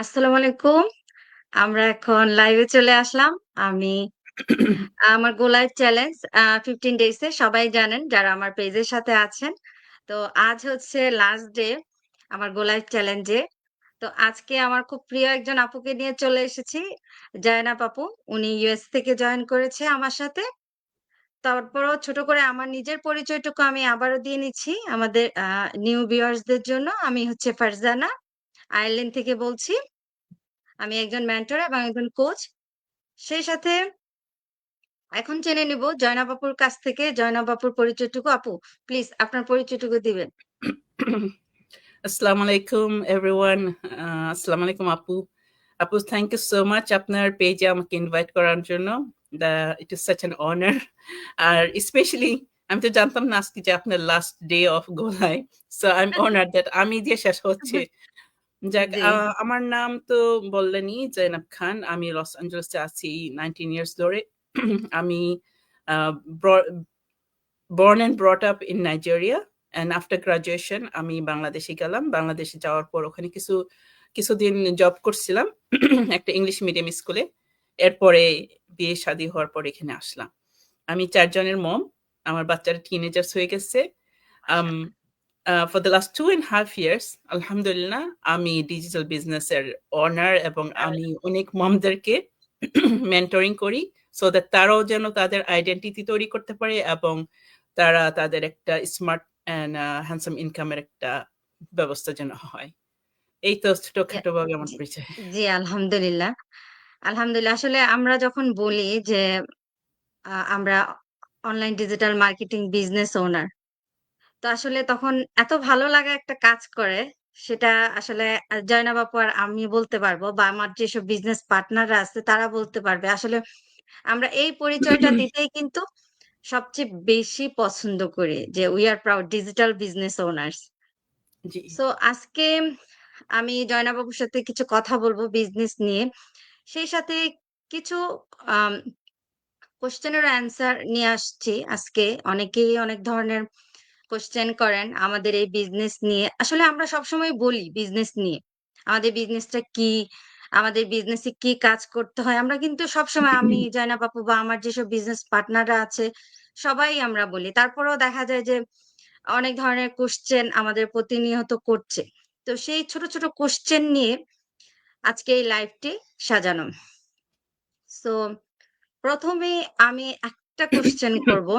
আসসালামু আলাইকুম। আমরা এখন লাইভে চলে আসলাম। আমি আমার গো লাইভ চ্যালেঞ্জ 15 ডেইজ এ সবাই জানেন যারা আমার পেজের সাথে আছেন। তো আজ হচ্ছে লাস্ট ডে আমার গো লাইভ চ্যালেঞ্জে। তো আজকে আমার খুব প্রিয় একজন আপুকে নিয়ে চলে এসেছি। জায়নাব আপু। উনি ইউএস থেকে জয়েন করেছে আমার সাথে। তারপরও ছোট করে আমার নিজের পরিচয়টুকু আমি আবারও দিয়ে নিচ্ছি আমাদের নিউ ভিউয়ার্স দের জন্য। আমি হচ্ছে ফারজানা, আয়ারল্যান্ড থেকে বলছি। আমি একজন মেন্টর এবং একজন কোচ। সেই সাথে এখন জেনে নিব জয়নাব আপুর কাছ থেকে জয়নাব আপুর পরিচয়টুকু। আপু প্লিজ আপনার পরিচয়টুকু দিবেন। Assalamu alaikum everyone. Assalamu alaikum আপু। আপু thank you so much আপনার পেজে আমাকে ইনভাইট করার জন্য। It is such an honor. R especially আমি তো জানতাম না আজকে যে আপনার last day of go live. So I'm honored that আমি দিয়ে শেষ হচ্ছে। যাক জি। আমার নাম তো বললেনই জয়নাব খান। আমি লস অ্যাঞ্জেলেসে আছি 19 ইয়ার্স ধরে। আমি born and brought up in Nigeria. And after graduation আমি বাংলাদেশে গেলাম। বাংলাদেশে যাওয়ার পর ওখানে কিছুদিন জব করছিলাম একটা ইংলিশ মিডিয়াম স্কুলে। এরপরে বিয়ে শাদী হওয়ার পর এখানে আসলাম। আমি 4 জনের মম। আমার বাচ্চারা টিনেজার্স হয়ে গেছে। For the last 2.5 years আলহামদুলিল্লাহ আমি ডিজিটাল বিজনেসের ওনার এবং আমি অনেক মমদেরকে মেন্টরিং করি সো দ্যাট তারাও যেন তাদের আইডেন্টিটি তৈরি করতে পারে এবং তারা তাদের একটা স্মার্ট অ্যান্ড হ্যান্ডসাম ইনকামের একটা ব্যবস্থা যেন হয়। এই তো ছোটখাটো ভাবে আমার জি, পরিচয়। জি আলহামদুলিল্লাহ। আলহামদুলিল্লাহ আসলে আমরা যখন বলি যে আমরা online digital marketing business owner. তো আসলে তখন এত ভালো লাগা একটা কাজ করে সেটা আসলে জয়নাব আপু আর আমি বলতে পারবো বা আমার যেসব বিজনেস পার্টনাররা আছে তারা বলতে পারবে। আসলে আমরা এই পরিচয়টা দিতেই কিন্তু সবচেয়ে বেশি পছন্দ করি যে we are proud digital business owners. G. So আজকে আমি জয়নাব বাবুর সাথে কিছু কথা বলবো বিজনেস নিয়ে। সেই সাথে কিছু আম কোয়েশ্চেনের অ্যান্সার নিয়ে আসছি আজকে। অনেকেই অনেক ধরনের কোয়েশ্চেন করেন আমাদের এই বিজনেস নিয়ে। আসলে আমরা সবসময় বলি বিজনেস নিয়ে। আমাদের বিজনেসটা কি? আমাদের বিজনেসে কি কাজ করতে হয়? আমরা কিন্তু সবসময় আমি, জয়নাব আপু বা আমার যেসব বিজনেস পার্টনাররা আছে সবাই আমরা বলি। তারপরেও দেখা যায় যে অনেক ধরনের কোয়েশ্চেন আমাদের প্রতিনিয়ত করছে। তো সেই ছোট, ছোট কোয়েশ্চেন নিয়ে আজকে এই লাইভটি সাজানো। সো ১ম এই আমি একটা কোয়েশ্চেন করব।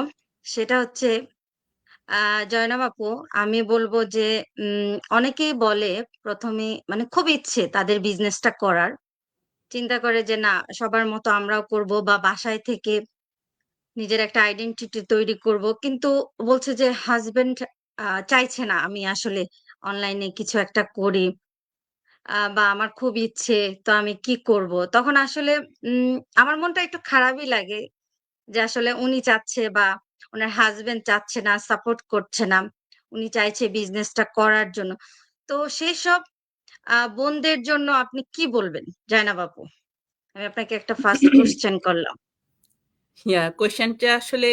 সেটা হচ্ছে আ জয়নাব আপু, আমি বলব যে অনেকেই বলে ১ম এ মানে খুব ইচ্ছে তাদের বিজনেসটা করার। চিন্তা করে যে না সবার মতো আমরাও করব বা বাসায় থেকে নিজের একটা আইডেন্টিটি তৈরি করব। কিন্তু বলছে যে হাসব্যান্ড চাইছে না আমি আসলে অনলাইনে কিছু একটা করি। বা আমার খুব ইচ্ছে তো আমি কি করব? তখন আসলে উম আমার মনটা একটু খারাপই লাগে যে আসলে উনি চাচ্ছে বা উনার হাসব্যান্ড চাচ্ছে না, সাপোর্ট করছে না। উনি চাইছে বিজনেসটা করার জন্য। তো সেসব বোনদের জন্য আপনি কি বলবেন? জয়নাব আপু। আমি আপনাকে একটা ফার্স্ট কোয়েশ্চেন করলাম। কোয়েশ্চেনটা আসলে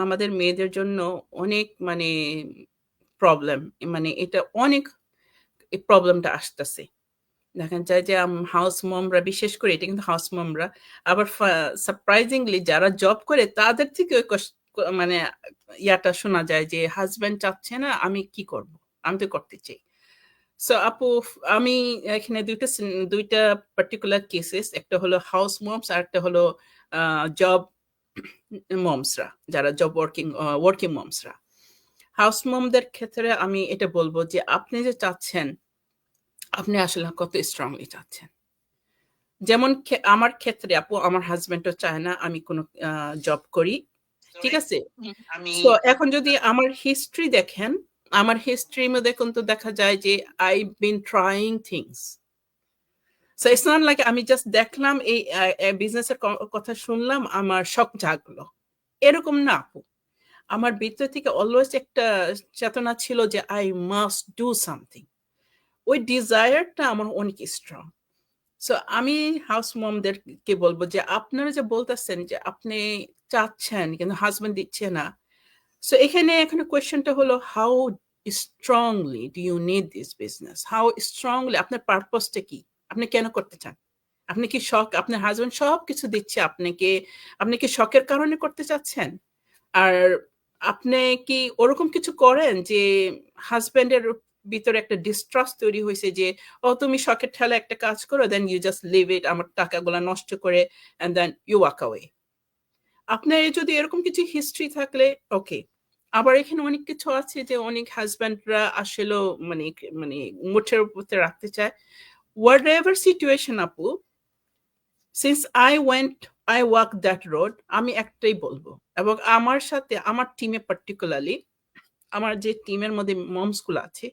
আমাদের মেয়েদের জন্য অনেক মানে প্রবলেম। মানে এটা অনেক এই প্রবলেমটা আসতেছে। দেখা যায় যে হাউস মমরা বিশেষ করে এটা কিন্তু হাউস মমরা আবার সারপ্রাইজিংলি যারা জব করে তাদের থেকে ওই মানে ইয়াটা শোনা যায় যে হাজব্যান্ড চাচ্ছে না আমি কি করব? আমি তো করতে চাই। সো আপু আমি এখানে ২টা পার্টিকুলার কেসেস একটা হলো হাউস মমস আর একটা হলো জব মমসরা যারা জব ওয়ার্কিং মমসরা। হাউস মমদের ক্ষেত্রে আমি এটা বলব যে আপনি যে চাচ্ছেন আপনি আসলে কত স্ট্রংলি চাচ্ছেন। যেমন আমার ক্ষেত্রে আপু আমার হাজব্যান্ডও চায় না আমি কোনো জব করি। ঠিক আছে? সো এখন যদি আমার হিস্ট্রি দেখেন, আমার হিস্ট্রির মধ্যে কিন্তু দেখা যায় যে I've been trying things. So it's not like আমি জাস্ট দেখলাম এই বিজনেসের কথা শুনলাম আমার শখ জাগলো। এরকম না আপু। আমার ভিতর থেকে অলওয়েজ একটা চেতনা ছিল যে I must do something. ওই ডিজায়ারটা আমার অনেক স্ট্রং। সো আমি হাউস মমদেরকে বলব যে আপনারা যে বলতেছেন যে আপনি চাচ্ছেন কিন্তু হাজব্যান্ড দিচ্ছে না। সো এখানে কোয়েশ্চেনটা হলো how strongly do you need this business? How strongly আপনার পারপাসটা কি? আপনি কেন করতে চান? আপনি কি শখ, আপনার হাসব্যান্ড সবকিছু দিচ্ছে, আপনি কি শখের কারণে করতে চাচ্ছেন? আর আপনি কি ওরকম কিছু করেন যে হাসব্যান্ডের ভিতরে একটা ডিস্ট্রাস্ট তৈরি হয়েছে যে, ও তুমি শখের ঠেলা একটা কাজ করো, then you just leave it, আমার টাকাগুলা নষ্ট করে, and then you walk away. আপনার যদি এরকম কিছু হিস্ট্রি থাকলে ওকে। আবার এখানে অনেক কিছু আছে যে অনেক হাজব্যান্ডরা আসলেও মানে মানে মুঠের উপরে রাখতে চায়। হোয়াটএভার সিচুয়েশন আপু, since I walk that road, আমি একটাই বলবো, এবং আমার সাথে আমার টিমে পার্টিকুলারলি, আমার যে টিমের মধ্যে মমস গুলো আছে,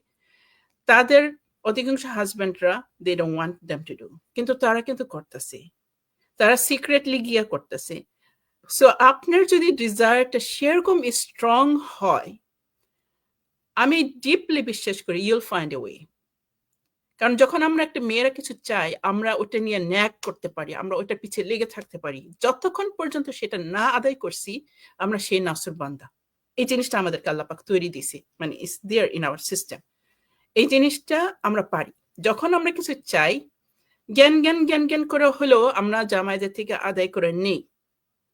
তাদের অধিকাংশ হাজব্যান্ডরা they don't want them to do, কিন্তু তারা কিন্তু করতেছে, তারা সিক্রেটলি গিয়ে করতেছে। সো আপনার যদি ডিজায়ারটা সেরকম স্ট্রং হয়, আমি ডিপলি বিশ্বাস করি ইউল ফাইন্ড এ ওয়ে। কারণ যখন আমরা একটা মেয়েরা কিছু চাই, আমরা ওটা নিয়ে ন্যাক করতে পারি, আমরা ওটার পিছিয়ে লেগে থাকতে পারি, যতক্ষণ পর্যন্ত সেটা না আদায় করছি আমরা সেই নাসর বান্দা। এই জিনিসটা আমাদেরকে আল্লাহ পাক তৈরি দিছে, মানে it's there in our system. এই জিনিসটা আমরা পারি। যখন আমরা কিছু চাই, জ্ঞান জ্ঞান জ্ঞান জ্ঞান করে হলেও আমরা জামাইদের থেকে আদায় করে নেই।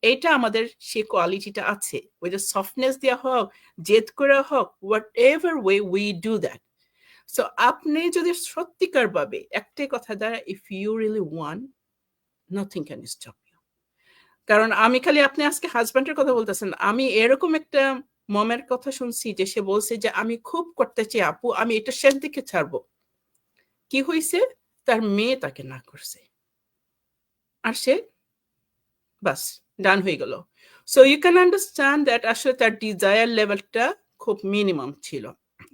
এইটা আমাদের সেই কোয়ালিটিটা আছে, ওই যে সফটনেস দেওয়া হোক, জেদ করে হোক, whatever way we do that. So আপনি যদি সত্যিকার ভাবে একটাই কথা দ্বারা, if you really want, nothing can stop you. কারণ আমি খালি, আপনি আজকে হাজব্যান্ডের কথা বলতেছেন, আমি এরকম একটা মমের কথা শুনছি যে সে বলছে যে আমি খুব করতে চাই আপু, আমি এটা শেষ দিকে ছাড়বো। কি হয়েছে, তার মেয়ে তাকে না করছে, আর সে বাস ডান হয়ে গেল। So you can understand that আসলে তার ডিজায়ার লেভেলটা খুব মিনিমাম ছিল।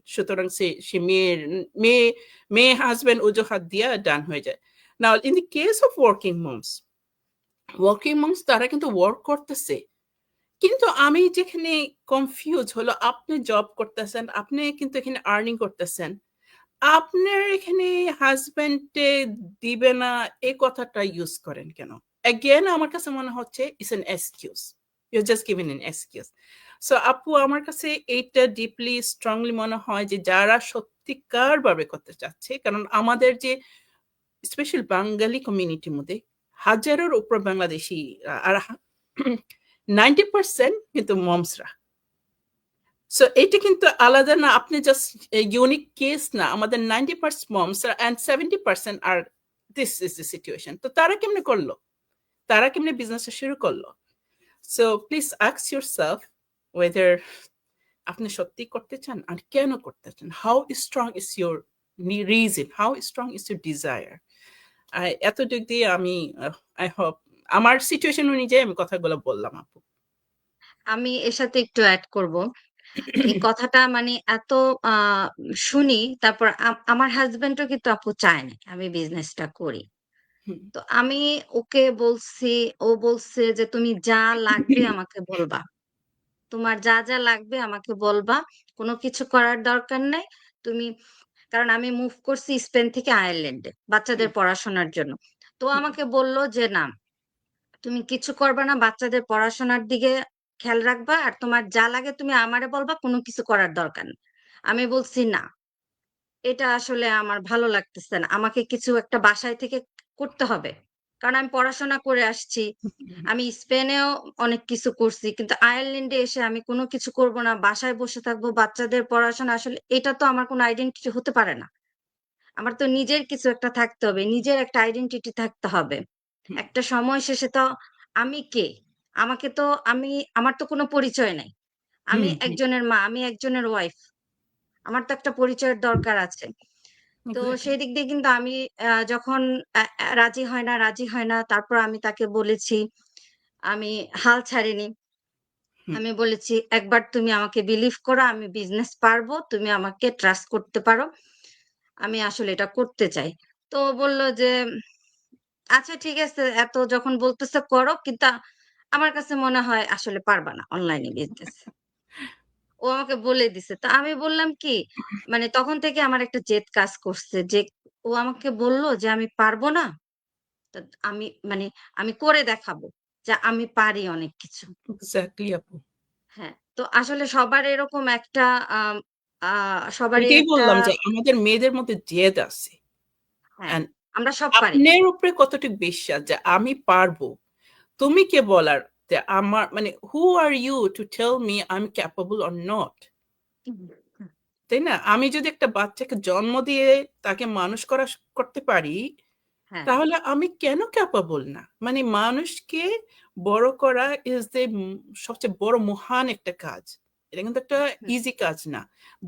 সুতরাং সে মেয়ে মেয়ে হাজব্যান্ড অজুহাত দিয়ে ডান হয়ে যায়। নাও in the case of working moms তারা কিন্তু ওয়ার্ক করতেছে, কিন্তু আমি যেখানে কনফিউজ হলো, আপনি জব করতেছেন, আপনি কিন্তু এখানে আর্নিং করতেছেন, আপনার এখানে হাজব্যান্ডে দিবে না এই কথাটা ইউজ করেন কেন? Again আমার কাছে মনে হচ্ছে it's an excuse. You're just giving an excuse. So আপু, আমার কাছে এইটা ডিপলি স্ট্রংলি মনে হয় যে যারা সত্যিকার ভাবে করতে চাচ্ছে, কারণ আমাদের যে স্পেশাল বাঙালি কমিউনিটির মধ্যে হাজারের উপর বাংলাদেশি, আর 90% কিন্তু মমসরা। সো এটা কিন্তু আলাদা না, আপনি জাস্ট ইউনিক কেস না, আমাদের 90% মমস অ্যান্ড 70% আর দিস ইজ দ্য সিচুয়েশন। তো তারা কেমনে করলো, তারা কেমনে বিজনেস শুরু করলো? So please ask yourself whether আপনি সত্যি করতে চান, আর কেন করতে চান, how strong is your reason, how strong is your desire. এতটুক দিয়ে আমি আই হোপ আমার সিচুয়েশন অনুযায়ী আমি কথাগুলো বললাম আপু। আমি এর সাথে একটু এড করব। এই কথাটা মানে এত আ শুনি, তারপর আমার হাসব্যান্ডও কিন্তু আপু চায় না আমি বিজনেসটা করি। হুম। তো আমি ওকে বলছি, ও বলছে যে, "তুমি যা লাগবে আমাকে বলবা। তোমার যা, যা লাগবে আমাকে বলবা। কোন কিছু করার দরকার নাই। তুমি" কারণ আমি মুভ করছি স্পেন থেকে আয়ারল্যান্ডে বাচ্চাদের হুম, পড়াশোনার জন্য। তো হুম, আমাকে বলল যে, "না, তুমি কিছু করবা না। বাচ্চাদের পড়াশোনার দিকে খেয়াল রাখবা। আর তোমার যা লাগে তুমি আমারে বলবা। কোন কিছু করার দরকার নেই।" আমি বলছি, "না, এটা আসলে আমার ভালো লাগতেছে না। আমাকে কিছু একটা বাসায় থেকে করতে হবে।" কারণ আমি পড়াশোনা করে আসছি। হুম, আমি স্পেনেও অনেক কিছু করছি। কিন্তু আয়ারল্যান্ডে এসে আমি কোন কিছু করব না। বাসায় বসে থাকবো। বাচ্চাদের পড়াশোনা, আসলে এটা তো আমার কোন আইডেন্টিটি হতে পারে না। আমার তো নিজের কিছু একটা থাকতে হবে। নিজের একটা আইডেন্টিটি থাকতে হবে। হুম, একটা সময় শেষে তো আমি কে? আমাকে তো আমার তো কোনো পরিচয় নাই। আমি হুম, হুম, একজনের মা, আমি একজনের ওয়াইফ। আমার তো একটা পরিচয়ের দরকার আছে। তো এক্সাক্টলি। সেই দিক দিয়ে কিন্তু আমি যখন আ আ রাজি হয় না, রাজি হয় না। তারপর আমি তাকে বলেছি, আমি হাল ছাড়িনি। হুম। আমি বলেছি, "একবার তুমি আমাকে বিলিভ করো, আমি বিজনেস পারবো। তুমি আমাকে ট্রাস্ট করতে পারো। আমি আসলে এটা করতে চাই।" তো ও বলল যে, "আচ্ছা ঠিক আছে, এত যখন বলতেছো করো। কিন্তু আমার কাছে মনে হয় আসলে পারবা না অনলাইনে বিজনেস।" ও আমাকে বলে দিছে। তো আমি বললাম কি, মানে তখন থেকে আমার একটা জেদ কাজ করছে যে ও আমাকে বলল যে আমি পারবো না। তো আমি মানে আমি করে দেখাবো যে আমি পারি অনেক কিছু। এক্সাক্টলি আপু। হ্যাঁ, তো আসলে সবার এরকম একটা আম আ সবারই ওইটাই একটা বললাম যে আমাদের মেয়েদের মধ্যে জেদ আছে। হ্যাঁ, অ্যান্ড আমরা সব পারি। আপনার উপরে কতটুকু বিশ্বাস যে আমি পারবো? তুমি কে বলার যে আমার মানে who are you to tell me I'm capable or not? হুম, তাই না? আমি যদি একটা বাচ্চাকে জন্ম দিয়ে তাকে মানুষ করতে পারি, হ্যাঁ, তাহলে আমি কেন ক্যাপাবল না? মানে মানুষকে বড় করা ইজ দ্য সবচেয়ে বড় মহান একটা কাজ। এটা কিন্তু একটা হুম, ইজি কাজ না।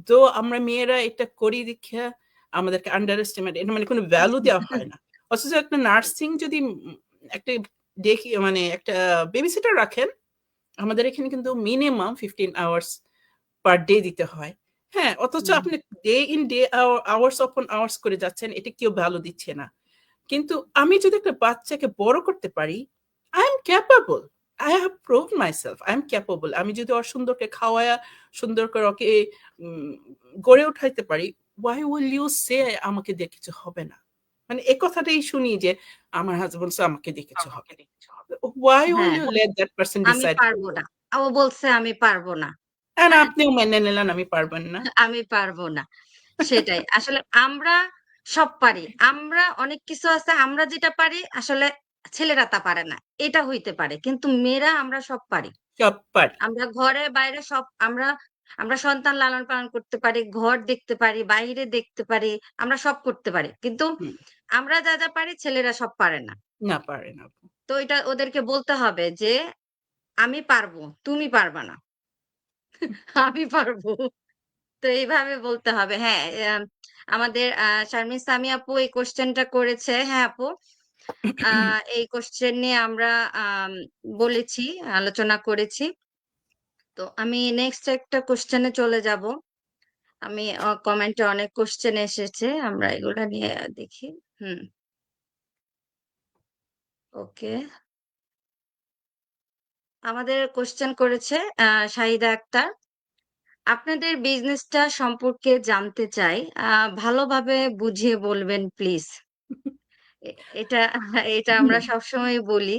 তো আমরা মেয়েরা এটা করি দেখিয়া আমাদেরকে আন্ডার এস্টিমেট এটা মানে কোনো ভ্যালু দেওয়া হয় না। অথচ একটা নার্সিং যদি একটা দেখি মানে একটা বেবিসিটার রাখেন, আমাদের এখানে কিন্তু মিনিমাম 15 আওয়ার্স পার ডে দিতে হয়। হ্যাঁ, অথচ হুম। আপনি day in day hours upon hours করে যাচ্ছেন, এটা কেউ ভ্যালু দিচ্ছে না। কিন্তু আমি যদি একটা বাচ্চাকে বড় করতে পারি, I am capable. I have proved myself I am capable. আমি যদি ওর সুন্দরকে খাওয়ায়া সুন্দর করে ওকে উম, গড়ে উঠাইতে পারি, why will you say আমাকে দিয়ে কিছু হবে না? মানে এই কথাটাই শুনি যে আমার হাজবেন্ড আমাকে দিয়ে কিছু হবে। Why will হ্যাঁ, you let that person আমি decide for পারবো you? না। ও বলছে আমি পারবো না। আর হ্যাঁ? আপনিও মেনে নিলেন আমি পারবেন না। আমি পারবো না। সেটাই। আসলে আমরা সব পারি। আমরা অনেক কিছু আছে আমরা যেটা পারি আসলে ছেলেরা তা পারে না। এটা হইতে পারে। কিন্তু মেয়েরা আমরা সব পারি। সব পারি। আমরা ঘরে বাইরে সব আমরা সন্তান লালন-পালন করতে পারি, ঘর দেখতে পারি, বাইরে দেখতে পারি। আমরা সব করতে পারি। কিন্তু হুম, আমরা যা পারি ছেলেরা সব পারে না। না পারে না। তো এটা ওদেরকে বলতে হবে যে, "আমি পারবো, তুমি পারবা না। আমি পারবো।" তো এইভাবে বলতে হবে। হ্যাঁ, আমাদের শারমিন সামি আপু এই কোয়েশ্চেনটা করেছে। হ্যাঁ, আপু। আ এই কোয়েশ্চেন নিয়ে আমরা আম বলেছি, আলোচনা করেছি। তো আমি নেক্সট একটা কোয়েশ্চেন এ চলে যাব। আমি কমেন্টে অনেক কোয়েশ্চেন এসেছে। আমরা এগুলা নিয়ে দেখি। হুম, ওকে। আমাদের কোয়েশ্চেন করেছে শাহিদা আক্তার। আপনাদের বিজনেসটা সম্পর্কে জানতে চাই। ভালোভাবে বুঝিয়ে বলবেন প্লিজ। এ এটা এটা আমরা সবসময়ই বলি।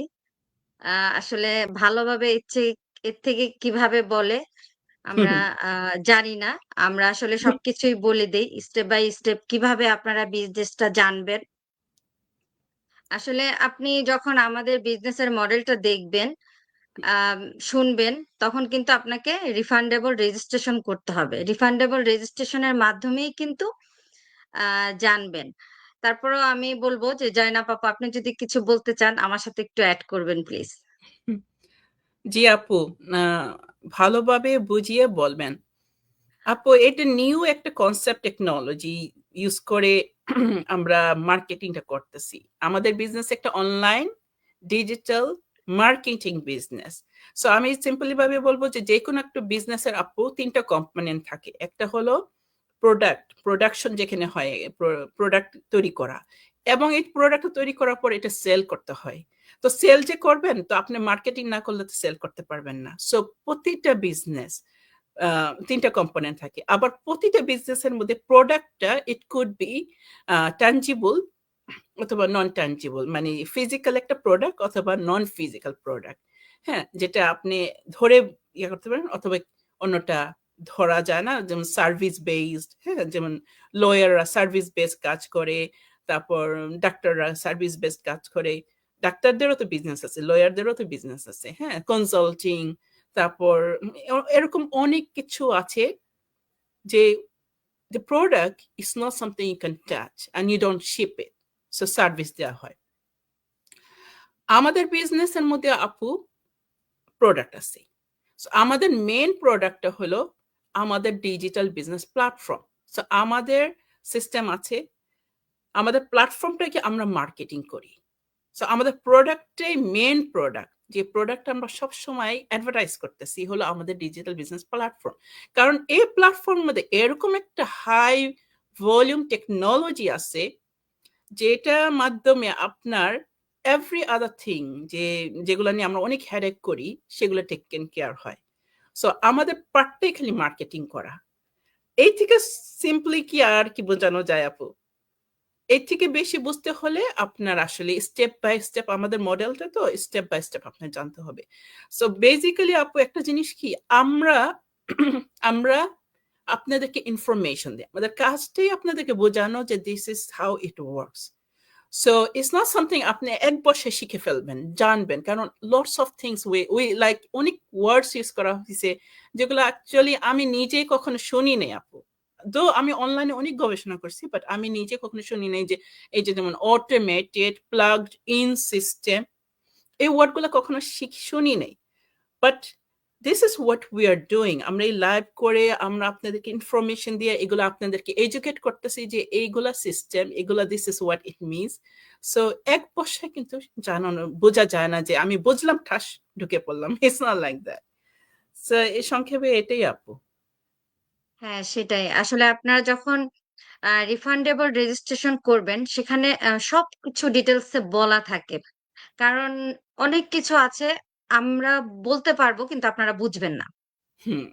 আ আসলে ভালোভাবে এর থেকে কিভাবে বলে আমরা আ জানি না। আমরা আসলে সবকিছুই বলে দেই। স্টেপ বাই স্টেপ কিভাবে আপনারা বিজনেসটা জানবেন। আসলে আপনি যখন আমাদের বিজনেসের মডেলটা দেখবেন, আম শুনবেন, তখন কিন্তু আপনাকে রিফান্ডেবল রেজিস্ট্রেশন করতে হবে। রিফান্ডেবল রেজিস্ট্রেশন এর মাধ্যমেই কিন্তু আ জানবেন। তারপরেও আমি বলব যে জয়নাব আপু আপনি যদি কিছু বলতে চান আমার সাথে একটু এড করবেন প্লিজ। জি আপু, আ ভালোভাবে বুঝিয়ে বলবেন। আপু এটা নিউ একটা কনসেপ্ট টেকনোলজি ইউজ করে আমরা মার্কেটিংটা করতেছি। আমাদের বিজনেস একটা online digital marketing business. So আমি সিম্পলি ভাবে বলব যে যেকোনো একটা বিজনেসের আপু ৩ টা কম্পোনেন্ট থাকে। একটা হলো প্রোডাকশন যেখানে হয় প্রোডাক্ট তৈরি করা। এবং এই প্রোডাক্ট তৈরি করার পর এটা সেল করতে হয়। তো সেল যে করবেন তো আপনি মার্কেটিং না করলে তো সেল করতে পারবেন না। সো প্রতিটা বিজনেস ৩ টা কম্পোনেন্ট থাকে। আবার প্রতিটা বিজনেসের মধ্যে প্রোডাক্টটা ইট কুড বি ট্যানজিবল অথবা নন ট্যানজিবল মানে ফিজিক্যাল একটা প্রোডাক্ট অথবা নন ফিজিক্যাল প্রোডাক্ট। হ্যাঁ? যেটা আপনি ধরে ইয়ে করতে পারেন অথবা অন্যটা ধরা যায় না। যেমন সার্ভিস বেসড, হ্যাঁ? যেমন লয়াররা সার্ভিস বেসড কাজ করে। তারপর ডাক্তাররা সার্ভিস বেসড কাজ করে। ডাক্তারদেরও তো বিজনেস আছে, লয়ারদেরও তো বিজনেস আছে। হ্যাঁ? কনসাল্টিং তারপর এরকম অনেক কিছু আছে যে the product is not something you can touch and you don't ship it. So service দেওয়া হয়। আমাদের বিজনেসের মধ্যে আপু প্রোডাক্ট আছে। সো আমাদের মেইন প্রোডাক্টটা হলো আমাদের ডিজিটাল বিজনেস প্ল্যাটফর্ম। সো আমাদের সিস্টেম আছে। আমাদের প্ল্যাটফর্মটাকে আমরা মার্কেটিং করি। সো আমাদের প্রোডাক্টটাই মেইন প্রোডাক্ট। যে প্রোডাক্টটা আমরা সবসময় অ্যাডভার্টাইজ করতেছি হলো আমাদের ডিজিটাল বিজনেস প্ল্যাটফর্ম। কারণ এই প্ল্যাটফর্মের মধ্যে এরকম একটা হাই ভলিউম টেকনোলজি আছে যেটার মাধ্যমে আপনার এভরি আদার থিং যেগুলো নিয়ে আমরা অনেক হেডেক করি সেগুলো টেকেন কেয়ার হয়। সো আমাদের পার্টটাই খালি মার্কেটিং করা। এই থেকে সিম্পলি কি আর কি বোঝানো যায় আপু? এর থেকে বেশি বুঝতে হলে আপনার আসলে স্টেপ বাই স্টেপ আমাদের মডেলটা তো স্টেপ বাই স্টেপ আপনার জানতে হবে। সো বেসিক্যালি আপু একটা জিনিস কি আমরা আমরা আপনাদেরকে ইনফরমেশন দিই। আমাদের কাজটাই আপনাদেরকে বোঝানো যে this is how it works. So it's not something আপনি এক বছরে শিখে ফেলবেন, জানবেন। কারণ lots of things we like অনেক words use করা হইছে যেগুলো অ্যাকচুয়ালি আমি নিজেই কখনো শুনি নাই আপু। আমি অনলাইনে অনেক গবেষণা করছি, বাট আমি নিজে কখনো শুনি নাই যে এই যে যেমন automated, plugged in system, এই ওয়ার্ডগুলো কখনো শুনি নাই। But this is what we are doing. আমরা এই লাইভ করে আমরা আপনাদেরকে ইনফরমেশন দিয়ে এগুলো আপনাদেরকে এডুকেট করতেছি যে এইগুলা সিস্টেম, এগুলা this is what it means. So এক বছরে কিন্তু জানানো বোঝা যায় না যে আমি বুঝলাম ঠাস ঢুকে পড়লাম। It's not like that. So এই সংক্ষেপে এটাই আপু। হ্যাঁ, সেটাই। আসলে আপনারা যখন রিফান্ডেবল রেজিস্ট্রেশন করবেন সেখানে সবকিছু ডিটেইলস এ বলা থাকে। কারণ অনেক কিছু আছে আমরা বলতে পারবো কিন্তু আপনারা বুঝবেন না। হুম।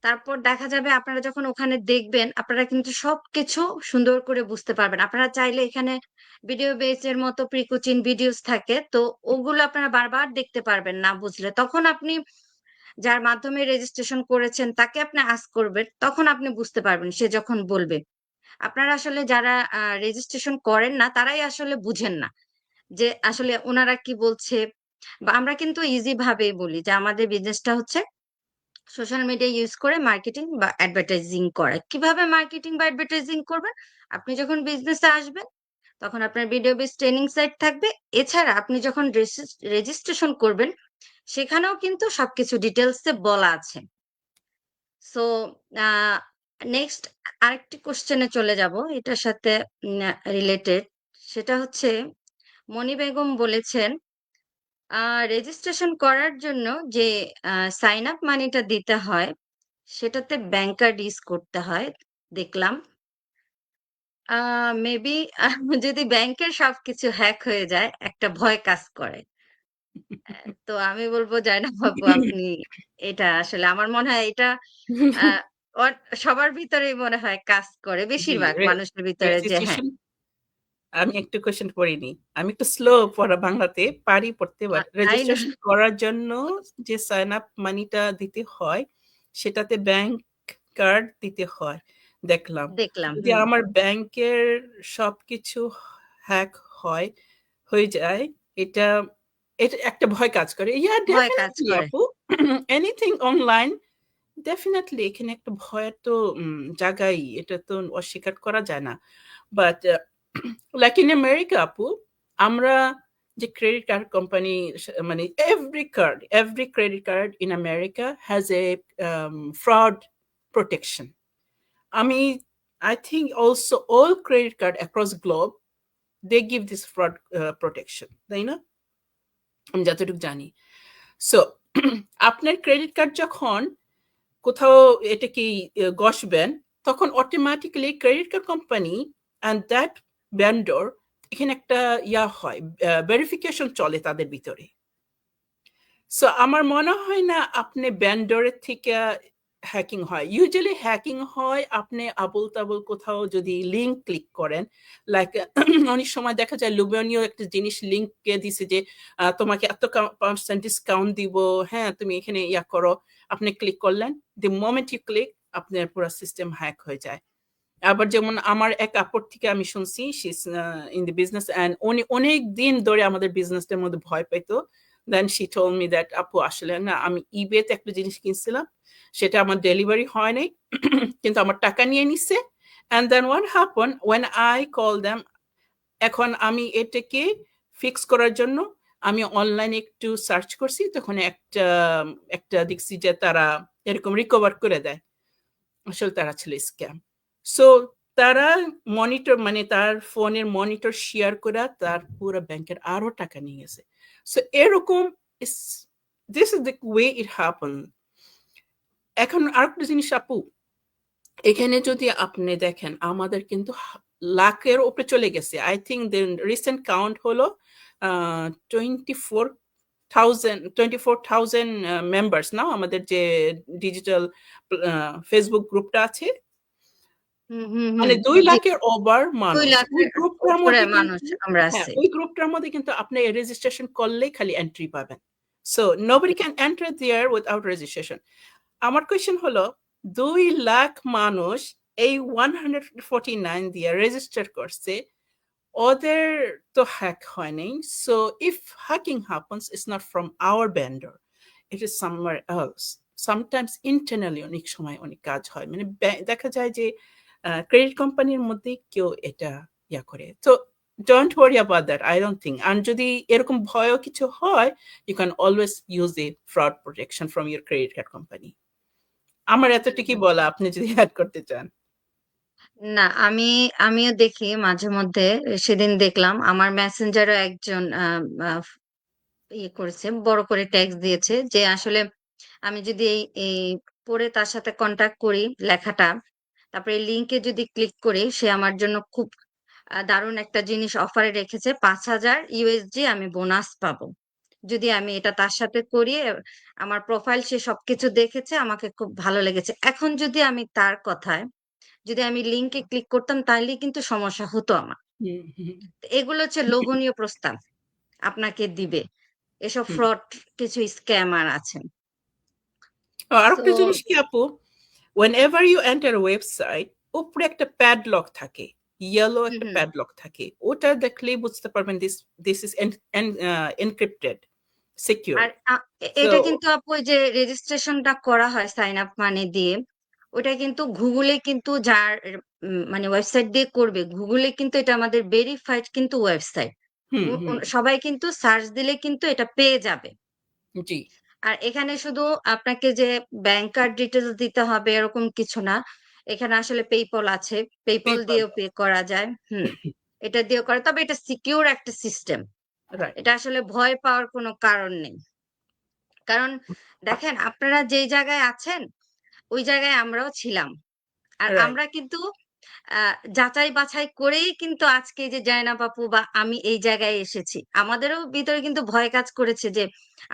তারপর দেখা যাবে আপনারা যখন ওখানে দেখবেন আপনারা কিন্তু সবকিছু সুন্দর করে বুঝতে পারবেন। আপনারা চাইলে এখানে ভিডিও বেস এর মতো প্রি-কোচিং ভিডিওস থাকে। তো ওগুলো আপনারা বারবার দেখতে পারবেন না বুঝলে। তখন আপনি যার মাধ্যমে রেজিস্ট্রেশন করেছেন তাকে আপনি আস্ক করবেন। তখন আপনি বুঝতে পারবেন সে যখন বলবে। আপনারা আসলে যারা রেজিস্ট্রেশন করেন না তারাই আসলে বুঝেন না। যে আসলে উনারা কি বলছে বা আমরা কিন্তু ইজি ভাবেই বলি যে আমাদের বিজনেসটা হচ্ছে সোশ্যাল মিডিয়া ইউজ করে মার্কেটিং বা অ্যাডভার্টাইজিং করা। কিভাবে মার্কেটিং বা অ্যাডভার্টাইজিং করবেন? আপনি যখন বিজনেসে আসবেন তখন আপনার ভিডিও বেস ট্রেনিং সাইট থাকবে। এছাড়া আপনি যখন রেজিস্ট্রেশন করবেন সেখানেও কিন্তু সবকিছু ডিটেইলস এ বলা আছে। সো আ নেক্সট আরেকটি কোয়েশ্চেন এ চলে যাব। এটার সাথে রিলেটেড। সেটা হচ্ছে মনি বেগম বলেছেন, আ রেজিস্ট্রেশন করার জন্য যে সাইন আপ মানিটা দিতে হয়, সেটাতে ব্যাংক কার্ড ইউজ করতে হয় দেখলাম। আ মেবি যদি ব্যাংকের সবকিছু হ্যাক হয়ে যায়, একটা ভয় কাজ করে। তো আমি বলব জাইনাব আপু আপনি এটা আসলে আমার মনে হয় এটা আ অর সবার ভিতরেই মনে হয় কাজ করে। জি, বেশিরভাগ মানুষের ভিতরে যে হ্যাঁ, রেজিস্ট্রেশন আমি একটু কোয়েশ্চেন পড়িনি। আমি একটু স্লো পড়া বাংলাতে পারি পড়তে, বাট তাই না? রেজিস্ট্রেশন করার জন্য যে সাইন আপ মানিটা দিতে হয় সেটাতে ব্যাংক কার্ড দিতে হয় দেখলাম। দেখলাম। যদি হুম, আমার ব্যাংকের সবকিছু হ্যাক হয়ে যায়, এটা এটা একটা ভয় কাজ করে। Yeah, ভয় কাজ definitely করে। আপু। Anything online definitely এখানে একটা ভয়ের তো জায়গাই। এটা তো অস্বীকার করা যায় না। বাট like in America আপু, আমরা যে ক্রেডিট কার্ড কোম্পানি মানে every credit card in America has a fraud protection. আমি I think also all credit card across globe they give this fraud protection. তাই না? আমি যতটুকু জানি। সো আপনার ক্রেডিট কার্ড যখন কোথাও এটা কি গসবেন, তখন automatically credit card company and that vendor এখানে একটা হয়, ভেরিফিকেশন চলে তাদের ভিতরে। সো আমার মনে হয় না আপনি ভেন্ডরের থেকে হ্যাকিং হয়। ইউজুয়ালি হ্যাকিং হয় আপনি আবোল-তাবোল কোথাও যদি লিঙ্ক ক্লিক করেন, লাইক অনেক সময় দেখা যায় লোভনীয় একটা জিনিস লিঙ্কে দিছে যে তোমাকে এত পার্সেন্ট ডিসকাউন্ট দিব, হ্যাঁ তুমি এখানে করো। আপনি ক্লিক করলেন, the moment you click আপনার পুরো সিস্টেম হ্যাক হয়ে যায়। আবার যেমন আমার এক আপুর থেকে আমি শুনছি, she is in the business and উনি অনেকদিন ধরে আমাদের বিজনেসটার মধ্যে ভয় পাইতো। Then she told me that আপু আসলে না আমি eBay তে একটা জিনিস কিনছিলাম। সেটা আমার ডেলিভারি হয় নাই। কিন্তু আমার টাকা নিয়ে নিছে। And then what happened when I called them, এখন আমি এটাকে ফিক্স করার জন্য আমি অনলাইনে একটু সার্চ করছি। তখন একটা দেখছি যে তারা এরকম রিকভার করে দেয়। আসলে তারা ছিল স্ক্যাম। সো তারা মানে তার ফোনের মনিটর শেয়ার করে তার পুরো ব্যাংকের আরো টাকা নিয়ে গেছে। সো এরকম this is the way it happen. এখন আরেকটা জিনিস আপু, এখানে যদি আপনি দেখেন আমাদের কিন্তু লাখের উপরে চলে গেছে। I think the recent count হলো 24,000 মেম্বার্স না আমাদের যে ডিজিটাল ফেসবুক গ্রুপটা আছে, হুম, হুম, মানে হুম। ২ জি, লাখের ওভার ২ মানুষ। ওই লাখের গ্রুপটার উপরে মধ্যে মানুষ কিন্তু আমরা হ্যাঁ, আছি। ওই গ্রুপটার মধ্যে কিন্তু আপনি রেজিস্ট্রেশন করলেই খালি এন্ট্রি পাবেন। So nobody can enter there without registration. আমার কোয়েশ্চেন হলো ২ লাখ মানুষ এই 149 দিয়ে রেজিস্টার করছে। ওদের তো হ্যাক হয় নাই। So if hacking happens, it's not from our vendor. It is somewhere else. Sometimes internally অনেক সময় অনেক কাজ হয়। মানে দেখা যায় যে ক্রেডিট কোম্পানির মধ্যেই কেউ এটা করে। So don't worry about that. I don't think. আর যদি এরকম ভয়ও কিছু হয়, you can always use the fraud protection from your credit card company. আমার এতটুকুই বলা, আপনি যদি অ্যাড করতে চান। না, আমিও দেখি মাঝে মধ্যে। সেদিন দেখলাম আমার মেসেঞ্জারও একজন করেছে, বড় করে ট্যাক্স দিয়েছে যে আসলে আমি যদি এই পড়ে তার সাথে কন্টাক্ট করি লেখাটা, তারপরে এই লিংকে যদি ক্লিক করি, সে আমার জন্য খুব দারুণ একটা জিনিস অফারে রেখেছে, 5,000 ইউএসডি আমি বোনাস পাবো যদি আমি এটা তার সাথে করি। আমার প্রোফাইল সে সবকিছু দেখেছে, আমাকে খুব ভালো লেগেছে। এখন যদি আমি তার কথায় যদি আমি লিংকে ক্লিক করতাম, তাহলেই কিন্তু সমস্যা হতো আমার। হুম, হুম, তো এগুলো হচ্ছে লোভনীয় প্রস্তাব আপনাকে দিবে, এসব হুম। ফ্রড কিছু স্ক্যামার আছেন। সো আরেকটা জিনিস কি আপু, whenever you enter a website, উপরে একটা প্যাডলক থাকে, ইয়েলো হুম একটা হুম প্যাডলক থাকে, ওটা দেখলেই বুঝতে পারবেন দিস ইজ এনক্রিপ্টেড, আর সিকিউরড। সো এটা কিন্তু আপু ওই যে রেজিস্ট্রেশনটা করা হয় সাইন আপ মানি দিয়ে, ওটা কিন্তু গুগলে কিন্তু যার মানে ওয়েবসাইট দিয়ে করবে, গুগলে কিন্তু এটা আমাদের ভেরিফাইড কিন্তু ওয়েবসাইট। হুম, হুম, সবাই কিন্তু সার্চ দিলে কিন্তু এটা পেয়ে যাবে। জি, আর এখানে শুধু আপনাকে যে ব্যাংক কার্ড ডিটেলস দিতে হবে এরকম কিছু না। এখানে আসলে পেপল আছে, পেপল পেপাল, দিয়েও পে করা যায়। এটা দিয়েও করে, তবে এটা সিকিউর একটা সিস্টেম। রাইট, এটা আসলে ভয় পাওয়ার কোনো কারণ নেই। কারণ দেখেন, আপনারা যেই জায়গায় আছেন ওই জায়গায় আমরাও ছিলাম। আর রাইট, আমরা কিন্তু যাচাই বাছাই করেই কিন্তু আজকে এই যে জয়নাব আপু বা আমি এই জায়গায় এসেছি। আমাদেরও ভিতরে কিন্তু ভয় কাজ করেছে যে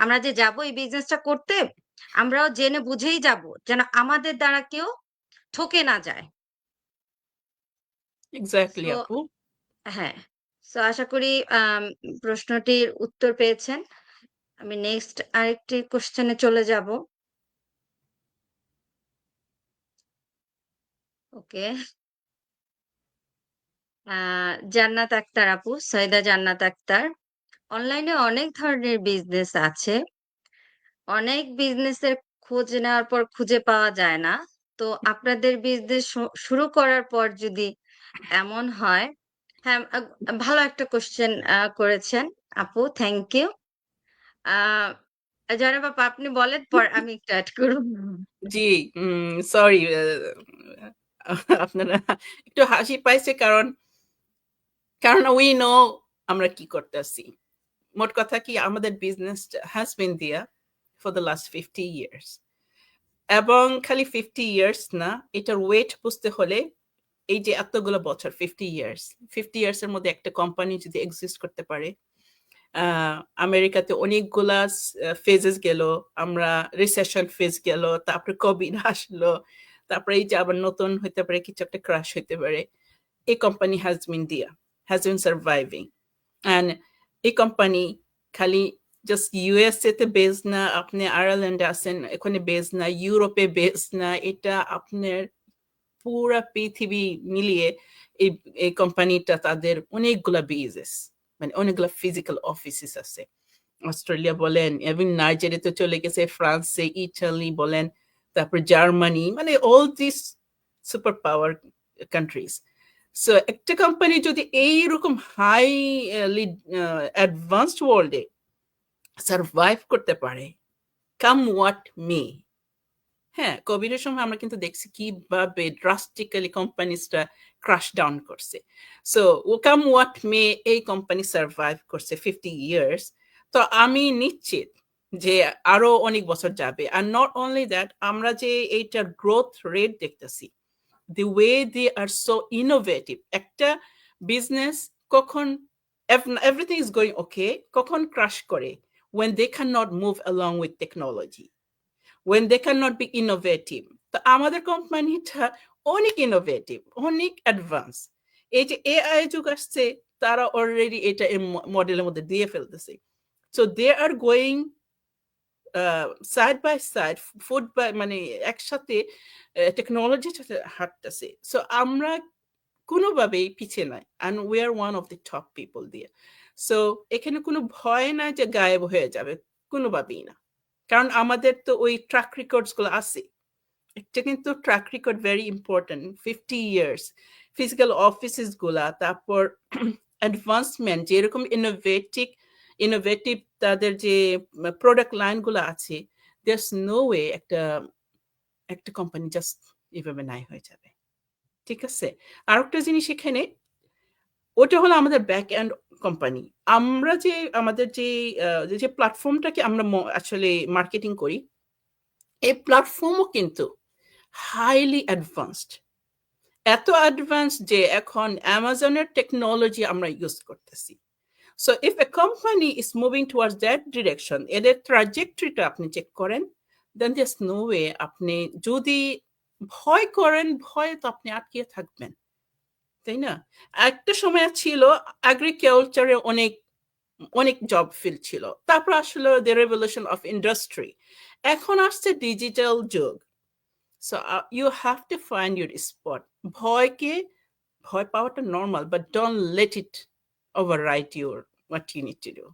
আমরা যে যাবো এই বিজনেসটা করতে, আমরাও জেনে বুঝেই যাবো যেন আমাদের দ্বারা কেউ ঠকে না যায়। এক্স্যাক্টলি সো আপু। হ্যাঁ, সো আশা করি প্রশ্নটির উত্তর পেয়েছেন। আমি নেক্সট আরেকটি কোশ্চেনে চলে যাব। ওকে। জান্নাত আক্তার আপু, সৈয়দা জান্নাত আক্তার। অনলাইনে অনেক ধরনের বিজনেস আছে। অনেক বিজনেসের খোঁজ নেওয়ার পর খুঁজে পাওয়া যায় না। তো আপনাদের বিজনেস শুরু করার পর যদি এমন হয়, হ্যাঁ, ভালো একটা কোয়েশ্চেন করেছেন আপু। Thank you. আ জয়নাব আপা আপনি বলেন, পর আমি একটু এড করব। জি, সরি, আপনারা একটু হাসি পাইছে, কারণ কারণ উই নো আমরা কি করতেছি। মোট কথা কি, আমাদের বিজনেসটা has been there for the last 50 years, এবং খালি 50 ইয়ার্স না, এটার ওয়েট বুঝতে হলে এই যে এতগুলো বছর, 50 ইয়ার্স, 50 ইয়ার্স এর মধ্যে একটা কোম্পানি যদি এক্সিস্ট করতে পারে, আমেরিকাতে অনেকগুলা ফেজেস গেল, আমরা রিসেশন ফেজ গেল, তারপরে কোভিড আসলো, তারপরে এই যে আবার নতুন হইতে পারে, কিছু একটা ক্রাশ হইতে পারে, এই কোম্পানি হ্যাজ বিন দিয়া, হ্যাজ বিন সার্ভাইভিং। অ্যান্ড এই কোম্পানি খালি জাস্ট ইউএসএ তে বেস না, আপনি আয়ারল্যান্ডে আছেন এখানে বেস না, ইউরোপে বেস না, এটা আপনার পুরা পৃথিবী মিলিয়ে এই এই কোম্পানিটা তাদের অনেকগুলা বিজনেস, মানে অনেকগুলা ফিজিক্যাল অফিসেস আছে। অস্ট্রেলিয়া বলেন, এবং নাইজেরিয়াতে চলে গেছে, ফ্রান্সে, ইটালি বলেন, তারপর জার্মানি, মানে all this super power countries. So একটা কোম্পানি যদি এইরকম হাইলি অ্যাডভান্সড ওয়ার্ল্ডে সার্ভাইভ করতে পারে, কাম হোয়াট মে, হ্যাঁ, কোভিডের সময় আমরা কিন্তু দেখছি কিভাবে ড্রাস্টিক্যালি কোম্পানিজটা ক্রাশ ডাউন করছে। সো কাম হোয়াট মে, এই কোম্পানি সার্ভাইভ করছে 50 ইয়ার্স। তো আমি নিশ্চিত যে আরো অনেক বছর যাবে। আর নট অনলি দ্যাট, আমরা যে এইটার গ্রোথ রেট দেখতেছি, the way they are so innovative, একটা বিজনেস কখন everything is going okay, কখন ক্রাশ করে, when they cannot move along with technology, when they cannot be innovative. তো আমাদের কোম্পানিটা অনেক ইনোভেটিভ, অনেক অ্যাডভান্স। এই যে এআই যুগ আসছে, তারা অলরেডি এটা এই মডেলের মধ্যে দিয়ে ফেলতেছে। So they are going side by side, food by, মানে একসাথে টেকনোলজির সাথে হাঁটতেছে। সো আমরা কোনোভাবেই পিছিয়ে নাই। and we are one of the top people there. So এখানে কোনো ভয় নাই যে গায়েব হয়ে যাবে। কোনোভাবেই না। কারণ আমাদের তো ওই ট্র্যাক রেকর্ডস গুলো আছে। একটা কিন্তু track record very important. 50 years physical offices গুলা, তারপর অ্যাডভান্সমেন্ট যেরকম ইনোভেটিভ তাদের যে প্রোডাক্ট লাইন গুলো আছে, there's no way একটা কোম্পানি জাস্ট এভাবে নাই হয়ে যাবে। ঠিক আছে? আরেকটা জিনিস এখানে, ওটা হলো আমাদের ব্যাক এন্ড কোম্পানি। আমরা যে আমাদের যে প্ল্যাটফর্মটাকে আমরা আসলে মার্কেটিং করি, এই প্ল্যাটফর্মও কিন্তু হাইলি অ্যাডভান্সড। এত অ্যাডভান্স যে এখন অ্যামাজনের টেকনোলজি আমরা ইউজ করতেছি। So if a company is moving towards that direction, এদের ট্রাজেক্টরিটা আপনি চেক করেন, দেন there's no way আপনি যদি ভয় করেন, ভয়ে তো আপনি আটকিয়ে থাকবেন। তাই না? একটা সময় ছিল এগ্রিকালচারে অনেক জব ফিল ছিল। তারপর আসলো দ্য রেভলিউশন অফ ইন্ডাস্ট্রি। এখন আসছে ডিজিটাল যুগ। So you have to find your spot. ভয় পাওয়াটা normal, but don't let it override what you need to do.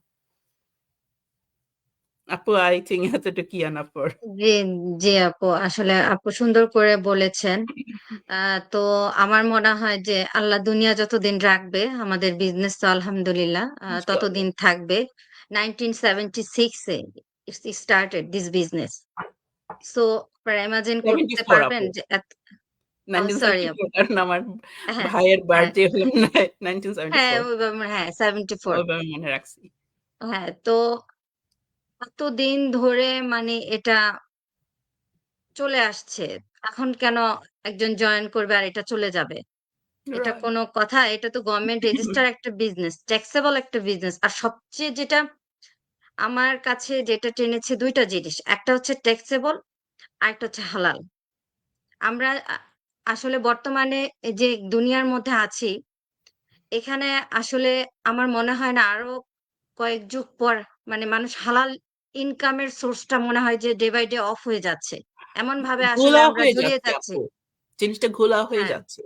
আপু, আই থিংক এতটুকু enough for. জি, জি আপু, আসলে আপু সুন্দর করে বলেছেন। তো আমার মনে হয় যে আল্লাহ দুনিয়া যতদিন রাখবে, আমাদের বিজনেস তো আলহামদুলিল্লাহ ইনশাআল্লাহ। ততদিন থাকবে। 1976 এ স্টার্টেড দিস বিজনেস। সো আপনারা ইমাজিন করতে 74 পারবেন আপু। যে সরি আপু, 1974, কারণ আমার হ্যাঁ ভাইয়ের হ্যাঁ বার্থডে হলো হ্যাঁ 1974। ওইভাবে, হ্যাঁ 74। ওইভাবে মনে রাখছি। হ্যাঁ, তো এতদিন ধরে মানে এটা চলে আসছে। এখন কেন একজন জয়েন করবে আর এটা চলে যাবে? এটা রাইট। কোনো কথা? এটা তো গভর্নমেন্ট রেজিস্টার একটা বিজনেস, ট্যাক্সেবল একটা বিজনেস। আর সবচেয়ে যেটা আমার কাছে যেটা টেনেছে ২ টা জিনিস। একটা হচ্ছে ট্যাক্সেবল, আরেকটা হচ্ছে হালাল। আমরা আসলে বর্তমানে এই যে দুনিয়ার মধ্যে আছি, এখানে আসলে আমার মনে হয় না আরো কয়েক যুগ পর মানে মানুষ হালাল ইনকামের সোর্সটা মনে হয় যে ডে বাই ডে অফ হয়ে যাচ্ছে। এমনভাবে আসলে ঘোলা আমরা হয়ে জড়িয়ে যাচ্ছে যাচ্ছি। আপু। জিনিসটা ঘোলা হয়ে হ্যাঁ, যাচ্ছে।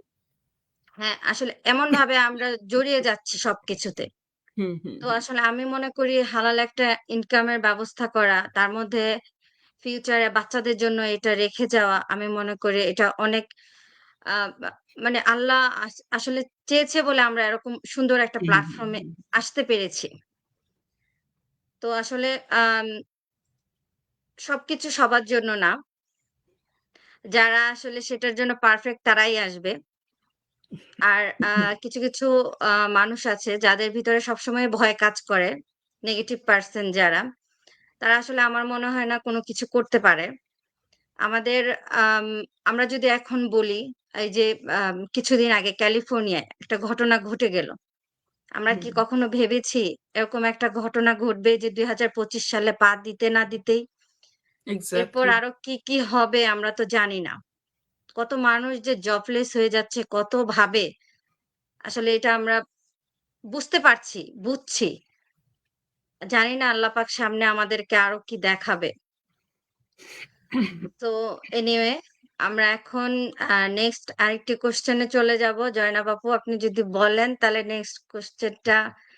হ্যাঁ, আসলে এমনভাবে আমরা জড়িয়ে যাচ্ছি সবকিছুতে। হুম, হুম, তো হুম। আসলে আমি মনে করি হালাল একটা ইনকামের ব্যবস্থা করা, তার মধ্যে ফিউচারে বাচ্চাদের জন্য এটা রেখে যাওয়া, আমি মনে করি এটা অনেক আ বা মানে আল্লাহ আসলে চেয়েছে বলে আমরা এরকম সুন্দর একটা হুম, হুম, প্ল্যাটফর্ম এ হুম। আসতে পেরেছি। তো আসলে সবকিছু সবার জন্য না। যারা আসলে সেটার জন্য পারফেক্ট তারাই আসবে। আর কিছু মানুষ আছে যাদের ভিতরে সবসময় ভয় কাজ করে। নেগেটিভ পারসন যারা, তারা আসলে আমার মনে হয় না কোনো কিছু করতে পারে। আমাদের আম আমরা যদি এখন বলি, এই যে কিছুদিন আগে ক্যালিফোর্নিয়ায় একটা ঘটনা ঘটে গেল। আমরা কি হুম। কখনো ভেবেছি এরকম একটা ঘটনা ঘটবে যে ২০২৫ সালে পা দিতে না দিতেই? এরপর এক্সাক্টলি। আরো কি হবে আমরা তো জানি না। কত মানুষ যে জবলেস হয়ে যাচ্ছে কতভাবে, আসলে এটা আমরা বুঝতে পারছি, বুঝছি। জানি না আল্লাহ পাক সামনে আমাদেরকে আরো কি দেখাবে। তো এনিওয়ে, আমরা এখন নেক্সট আরেকটি কোয়েশ্চেন এ চলে যাব। জয়নাব আপু, আপনি যদি বলেন তাহলে নেক্সট কোয়েশ্চেনটা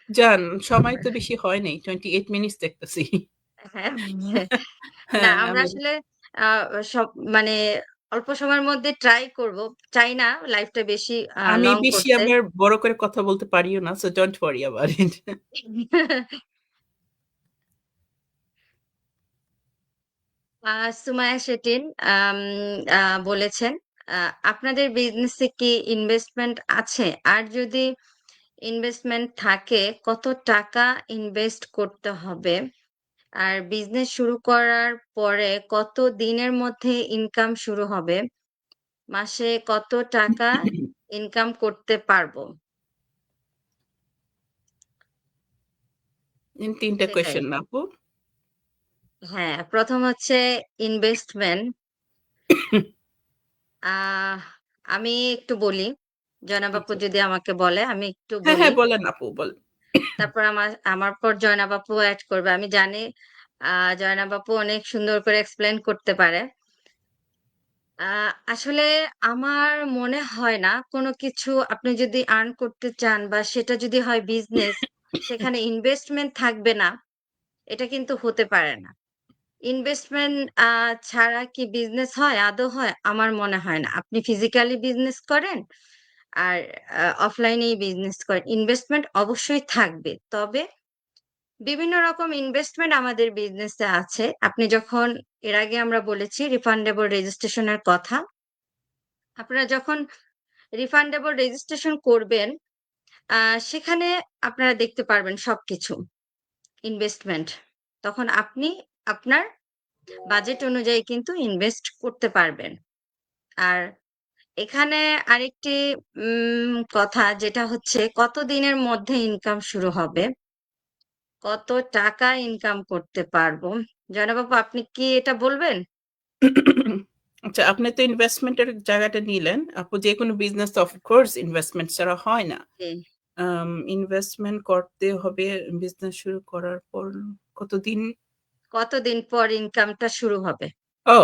জান, সময় তো বেশি হয় নাই। 28 মিনিটস দেখতেছি। হ্যাঁ, না হ্যাঁ, আমরা আমি আসলে আ সব মানে অল্প সময়ের মধ্যে ট্রাই করব। চাই না লাইফটা বেশি আমি লং বেশি করতে। আবার বড় করে কথা বলতে পারিও না। So don't worry about it. Sumaiya শেরটিন আম আ বলেছেন, আ আপনাদের বিজনেসে কি ইনভেস্টমেন্ট আছে? আর যদি ইনভেস্টমেন্ট থাকে কত টাকা ইনভেস্ট করতে হবে? আর বিজনেস শুরু করার পরে কত দিনের মধ্যে ইনকাম শুরু হবে? মাসে কত টাকা ইনকাম করতে পারবো? ৩ টা সেটাই। কোয়েশ্চেন না আপু? হ্যাঁ, ১ম হচ্ছে ইনভেস্টমেন্ট। আহ আমি একটু বলি। জয়নাব আপু আচ্ছা। যদি আমাকে বলে আমি একটু হ্যাঁ, বলি। হ্যাঁ, বলেন আপু বলেন। তারপর আমার পর জয়নাব আপু এড করবে। আমি জানি আ জয়নাব আপু অনেক সুন্দর করে এক্সপ্লেইন করতে পারে। আ আসলে আমার মনে হয় না কোনো কিছু আপনি যদি আর্ন করতে চান বা সেটা যদি হয় বিজনেস, সেখানে ইনভেস্টমেন্ট থাকবে না, এটা কিন্তু হতে পারে না। ইনভেস্টমেন্ট ছাড়া কি বিজনেস হয়? আদৌ হয়? আমার মনে হয় না। আপনি ফিজিক্যালি বিজনেস করেন আর অফলাইনেই বিজনেস করেন। ইনভেস্টমেন্ট অবশ্যই থাকবে। তবে বিভিন্ন রকম ইনভেস্টমেন্ট আমাদের বিজনেসে আছে। আপনি যখন এর আগে আমরা বলেছি রিফান্ডেবল রেজিস্ট্রেশন এর কথা। আপনারা যখন রিফান্ডেবল রেজিস্ট্রেশন করবেন, আ সেখানে আপনারা দেখতে পারবেন সবকিছু ইনভেস্টমেন্ট। তখন আপনি আপনার বাজেট অনুযায়ী কিন্তু ইনভেস্ট করতে পারবেন। আর এখানে আরেকটি কথা যেটা হচ্ছে কতদিনের মধ্যে ইনকাম শুরু হবে, কত টাকা ইনকাম করতে পারবো? জয়না বাবু আপনি কি এটা বলবেন? আচ্ছা, আপনি তো ইনভেস্টমেন্টের জায়গাটা নিলেন। আপু যেকোনো বিজনেস অফ কোর্স ইনভেস্টমেন্ট ছাড়া হয় না। জি। ইনভেস্টমেন্ট করতে হবে বিজনেস শুরু করার পর কতদিন? কতদিন পর ইনকামটা শুরু হবে? ও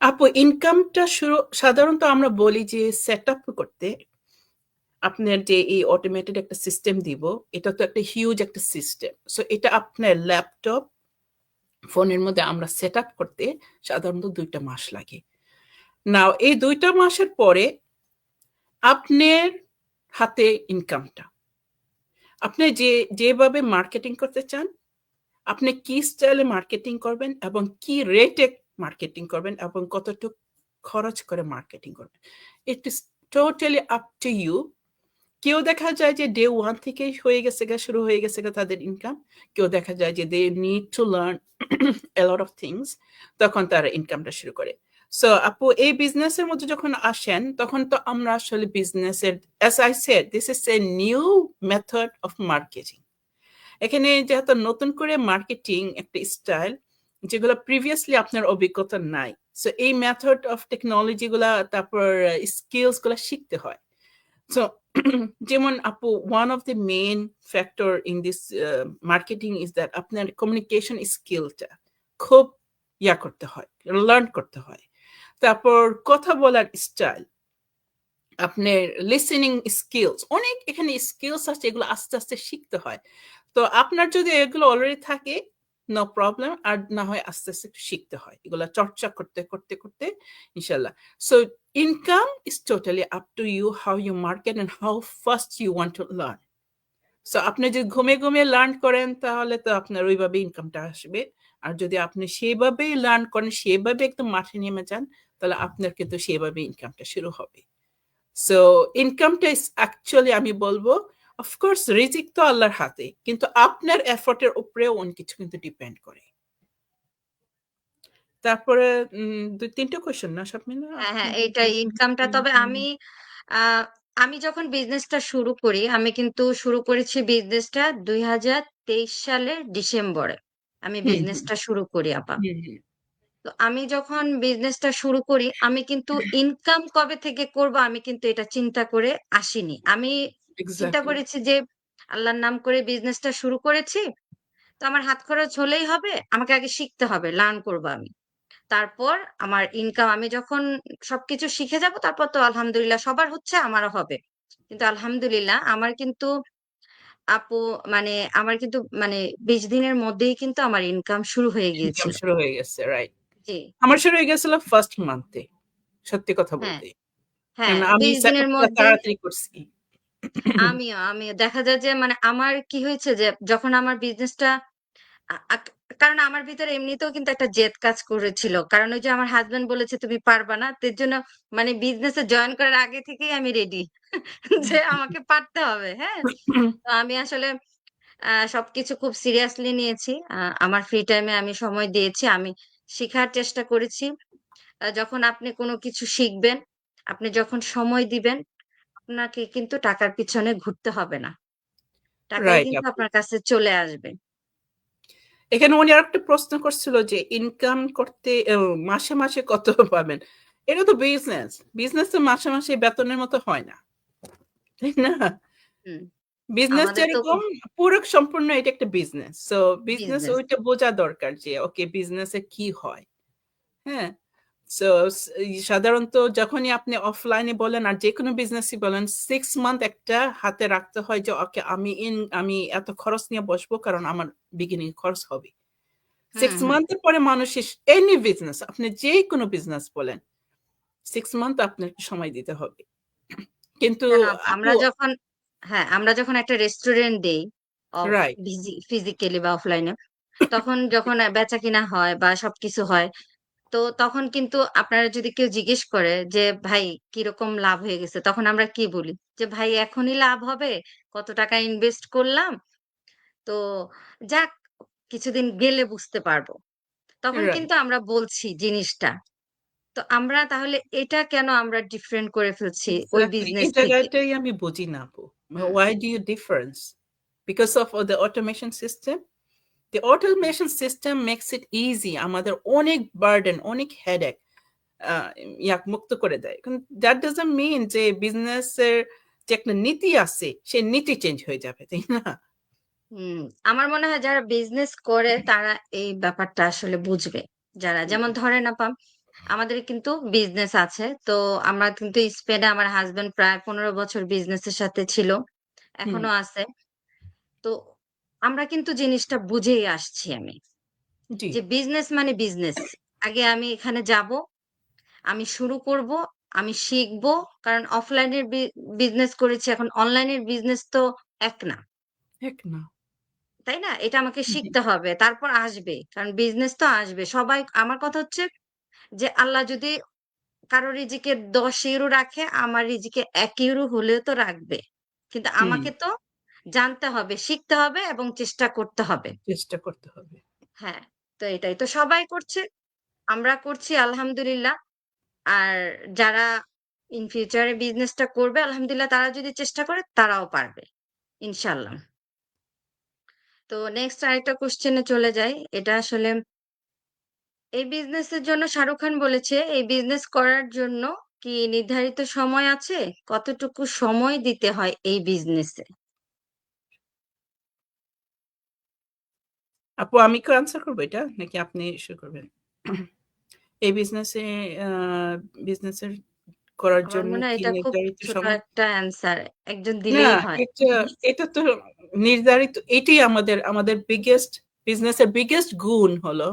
আপু ইনকামটা শুরু সাধারণত আমরা বলি যে সেট আপ করতে আপনার যে এই অটোমেটেড একটা সিস্টেম দিব, এটা তো একটা হিউজ একটা সিস্টেম। সো এটা আপনার ল্যাপটপ ফোনের মধ্যে আমরা সেট আপ করতে সাধারণত ২টা মাস লাগে। নাও এই ২টা মাসের পরে আপনার হাতে ইনকামটা। আপনি যেভাবে মার্কেটিং করতে চান, আপনি কি স্টাইলে মার্কেটিং করবেন এবং কি রেটে মার্কেটিং করবেন এবং কতটুক খরচ করে মার্কেটিং করবেন। It is totally up to you. কেউ দেখা যায় যে ডে 1 থেকেই হয়ে গেছে গা, শুরু হয়ে গেছে গা তাদের ইনকাম। কেউ দেখা যায় যে they need to learn a lot of things, তখন তারা ইনকামটা শুরু করে। সো আপু এই বিজনেসের মধ্যে যখন আসেন তখন তো আমরা আসলে বিজনেসের, as I said, this is a new method of marketing. এখানে যেহেতু নতুন করে মার্কেটিং একটা স্টাইল যেগুলো প্রিভিয়াসলি আপনার অভিজ্ঞতা নাই। সো এই মেথড অফ টেকনোলজি গুলা তারপর স্কিলস গুলা শিখতে হয়। সো যেমন আপু one of the main factor in this marketing is that আপনার কমিউনিকেশন স্কিলটা খুব করতে হয়, লার্ন করতে হয়। তারপর কথা বলার স্টাইল, আপনার লিসেনিং স্কিলস, অনেক এখানে স্কিলস আছে, এগুলো আস্তে আস্তে শিখতে হয়। তো আপনার যদি এগুলো অলরেডি থাকে, নো প্রবলেম। আর না হয় আস্তে আস্তে একটু শিখতে হয়, এগুলো চর্চা করতে করতে করতে ইনশাল্লাহ। So income is totally up to you, how you market and how fast you want to learn. So আপনি যদি ঘুমিয়ে ঘুমিয়ে লার্ন করেন তাহলে তো আপনার ওইভাবে ইনকামটা আসবে। আর যদি আপনি সেভাবেই লার্ন করেন, সেভাবে একদম মাঠে নেমে যান, তাহলে আপনার কিন্তু সেভাবে ইনকামটা শুরু হবে। সো ইনকামটা ইজ অ্যাকচুয়ালি আমি বলবো, অফকোর্স রিজিক তো আল্লাহর হাতে, কিন্তু আপনার এফোর্টের উপরেও অনেক কিছু কিন্তু ডিপেন্ড করে। তারপরে ২-৩টা কোয়েশ্চেন না সব মিলে হ্যাঁ, হ্যাঁ, আপনার? এইটাই ইনকামটা। তবে আ আমি যখন বিজনেসটা শুরু করি, আমি কিন্তু শুরু করেছি বিজনেসটা ২০২৩ সালের ডিসেম্বরে। আমি হুম, হুম, বিজনেসটা শুরু করি আপা। হুম, হুম। তো আমি যখন বিজনেসটা শুরু করি, আমি কিন্তু ইনকাম কবে থেকে করব আমি কিন্তু এটা চিন্তা করে আসিনি। আমি চিন্তা এক্সাক্টলি। করেছি যে আল্লাহর নাম করে বিজনেসটা শুরু করেছি। তো আমার হাত খরচ হলেই হবে। আমাকে আগে শিখতে হবে, লার্ন করব আমি। তারপর আমার ইনকাম আমি যখন সবকিছু শিখে যাব তারপর তো আলহামদুলিল্লাহ সবার হচ্ছে আমারও হবে। কিন্তু আলহামদুলিল্লাহ আমার কিন্তু আপু মানে আমার কিন্তু মানে ২০ দিনের মধ্যেই কিন্তু আমার ইনকাম শুরু হয়ে ইনকাম গিয়েছিল। শুরু হয়ে গেছে, রাইট। জি, আমার শুরু হয়ে গেছিল ফার্স্ট মান্থে, সত্যি কথা হ্যাঁ, বলতে। হ্যাঁ, কারণ আমি ২০ সেট দিনের আপটা মধ্যেই তাড়াতাড়ি করছি। আমিও দেখা যায় যে মানে আমার কি হয়েছে যে যখন আমার বিজনেসটা আ আক কারণ আমার ভিতরে এমনিতেও কিন্তু একটা জেদ কাজ করেছিল। কারণ ওই যে আমার হাসব্যান্ড বলেছে, "তুমি পারবা না।" তো এর জন্য মানে বিজনেসে জয়েন করার আগে থেকেই আমি রেডি যে আমাকে পারতে হবে। হ্যাঁ? তো আমি আসলে সবকিছু খুব সিরিয়াসলি নিয়েছি। আমার ফ্রি টাইমে আমি সময় দিয়েছি। আমি শিখার চেষ্টা করেছি। যখন আপনি কোনো কিছু শিখবেন, আপনি যখন সময় দিবেন, আপনাকে কিন্তু টাকার পিছনে ঘুরতে হবে না। টাকাই রাইট কিন্তু আপু। আপনার কাছে চলে আসবে। এখানে উনি আরেকটা প্রশ্ন করছিল যে ইনকাম করতে মাসে মাসে কত পাবেন? এটা তো বিজনেস। বিজনেস তো মাসে মাসে বেতনের মতো হয় না। তাই না? হুম, বিজনেস আমাদের তো যেরকম পুরো সম্পূর্ণ এটা একটা বিজনেস। So business business. ওইটা বোঝা দরকার যে ওকে বিজনেসে কি হয়। হ্যাঁ? সো সাধারণত যখনই আপনি অফলাইনে বলেন আর যেকোনো বিজনেসই বলেন 6 মান্থ একটা হাতে রাখতে হয় যে ওকে আমি এত খরচ নিয়ে বসবো কারণ আমার বিগিনিং খরচ হবে। 6 হুম, হুম। মান্থের পরে মানুষ এনি বিজনেস আপনি যেকোনো বিজনেস বলেন 6 মান্থ আপনাকে সময় দিতে হবে। কিন্তু কেন আপু আপু আমরা যখন একটা রেস্টুরেন্ট দেই অফ রাইট, ফিজিক্যালি বা অফলাইনে, তখন যখন বেচাকেনা হয় বা সবকিছু হয়, তো তখন কিন্তু আপনারা যদি কেউ জিজ্ঞেস করে যে, "ভাই কিরকম লাভ হয়ে গেছে?" তখন আমরা কি বলি? যে, "ভাই এখনই লাভ হবে? কত টাকা ইনভেস্ট করলাম। তো যাক কিছুদিন গেলে বুঝতে পারবো।" তখন রাইট। কিন্তু আমরা বলছি জিনিসটা। তো আমরা তাহলে এটা কেন আমরা ডিফারেন্ট করে ফেলছি ওই এক্সাক্টলি। বিজনেস এই থেকে? জায়গাটাই আমি বুঝি না আপু। হুম, Why do you difference? Because of the automation system? The automation system makes it easy আমাদের অনেক বার্ডেন, অনেক হেডেক আ মুক্ত করে দেয়। কিন্তু that doesn't mean যে বিজনেসের যে একটা নীতি আছে, সেই নীতি চেঞ্জ হয়ে যাবে, তাই না? হুম। আমার মনে হয় যারা বিজনেস করে তারা এই ব্যাপারটা আসলে বুঝবে। যারা যেমন হুম, ধরেন আমাদের কিন্তু বিজনেস আছে। তো আমরা কিন্তু স্পেনে আমার হাসব্যান্ড প্রায় ১৫ বছর বিজনেসের সাথে ছিল। হুম, এখনো আছে। তো আমরা কিন্তু জিনিসটা বুঝেই আসছি আমি। জি, যে বিজনেস মানে বিজনেস। আগে আমি এখানে যাবো, আমি শুরু করব, আমি শিখব। কারণ অফলাইনের বিজনেস করেছি, এখন অনলাইনের বিজনেস তো এক না। এক না। তাই না? এটা আমাকে জি, শিখতে হবে। তারপর আসবে। কারণ বিজনেস তো আসবে। সবাই আমার কথা হচ্ছে যে আল্লাহ যদি কারো রিজিকে ১০ ইউরো রাখে, আমার রিজিকে ১ ইউরো হলেও তো রাখবে। কিন্তু হুম, আমাকে তো জানতে হবে, শিখতে হবে এবং চেষ্টা করতে হবে। চেষ্টা করতে হবে। হ্যাঁ, তো এটাই। তো সবাই করছে, আমরা করছি আলহামদুলিল্লাহ। আর যারা ইন ফিউচার এ বিজনেসটা করবে আলহামদুলিল্লাহ তারা যদি চেষ্টা করে তারাও পারবে। ইনশাআল্লাহ। তো নেক্সট আরেকটা কোয়েশ্চেন এ চলে যাই। এটা আসলে এই বিজনেসের জন্য শাহরুখ খান বলেছে, এই বিজনেস করার জন্য কি নির্ধারিত সময় আছে? কতটুকু সময় দিতে হয় এই বিজনেসে? আপু আমি কি আনসার করব এটা? নাকি আপনি শুরু করবেন? এই আ বিজনেসের করার আমার জন্য মনে হয় কি এটা খুব নির্ধারিত ছোট সময়? একটা অ্যান্সার। একজন না, দিলেই হয়। এটা এটা তো নির্ধারিত এটাই আমাদের বিজনেসের বিগেস্ট গুণ হলো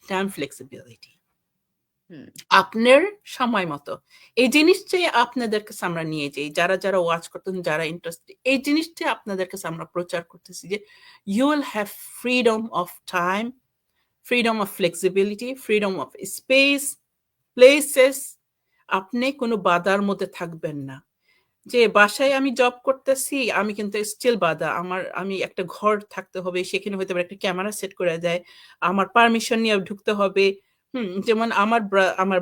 টাইম ফ্লেক্সিবিলিটি। হুম, আপনার সময় মতো। এই জিনিসটাই আপনাদের কাছে আমরা নিয়ে যাই। যারা ওয়াচ করতেছেন, যারা ইন্টারেস্টেড এই জিনিসটাই আপনাদের কাছে আমরা প্রচার করতেছি যে, "You will have freedom of time, freedom of flexibility, freedom of space, places" আপনি কোনো বাধার মধ্যে থাকবেন না। যে বাসায় আমি জব করতেছি, আমি কিন্তু স্টিল বাধা। আমি একটা ঘর থাকতে হবে, সেখানে হয়তোবা একটা ক্যামেরা সেট করে দেয়। আমার পারমিশন নিয়ে ঢুকতে হবে। যেমন আমার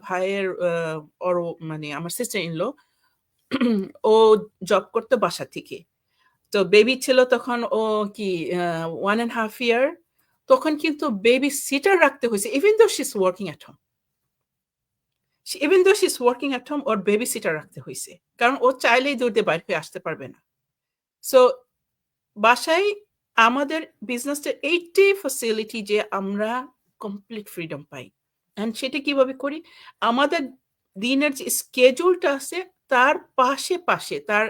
ভাইয়ের ওর মানে আমার সিস্টার ইন ল ও জব করতো বাসা থেকে। তো বেবি ছিল তখন ও কি আ 1 and half ইয়ার তখন কিন্তু বেবি সিটার রাখতে হইছে even though she's working at home. Even though she's working at home or baby seater রাখতে হইছে। কারণ ও চাইলেই দৌড় দিয়ে বাইর হয়ে আসতে পারবে না। সো বাসায় আমাদের বিজনেসটার এইটাই ফ্যাসিলিটি যে আমরা কমপ্লিট ফ্রিডম পাই। অ্যান্ড সেটা কিভাবে করি? আমাদের দিনের যে স্কেডিউলটা আছে তার পাশে তার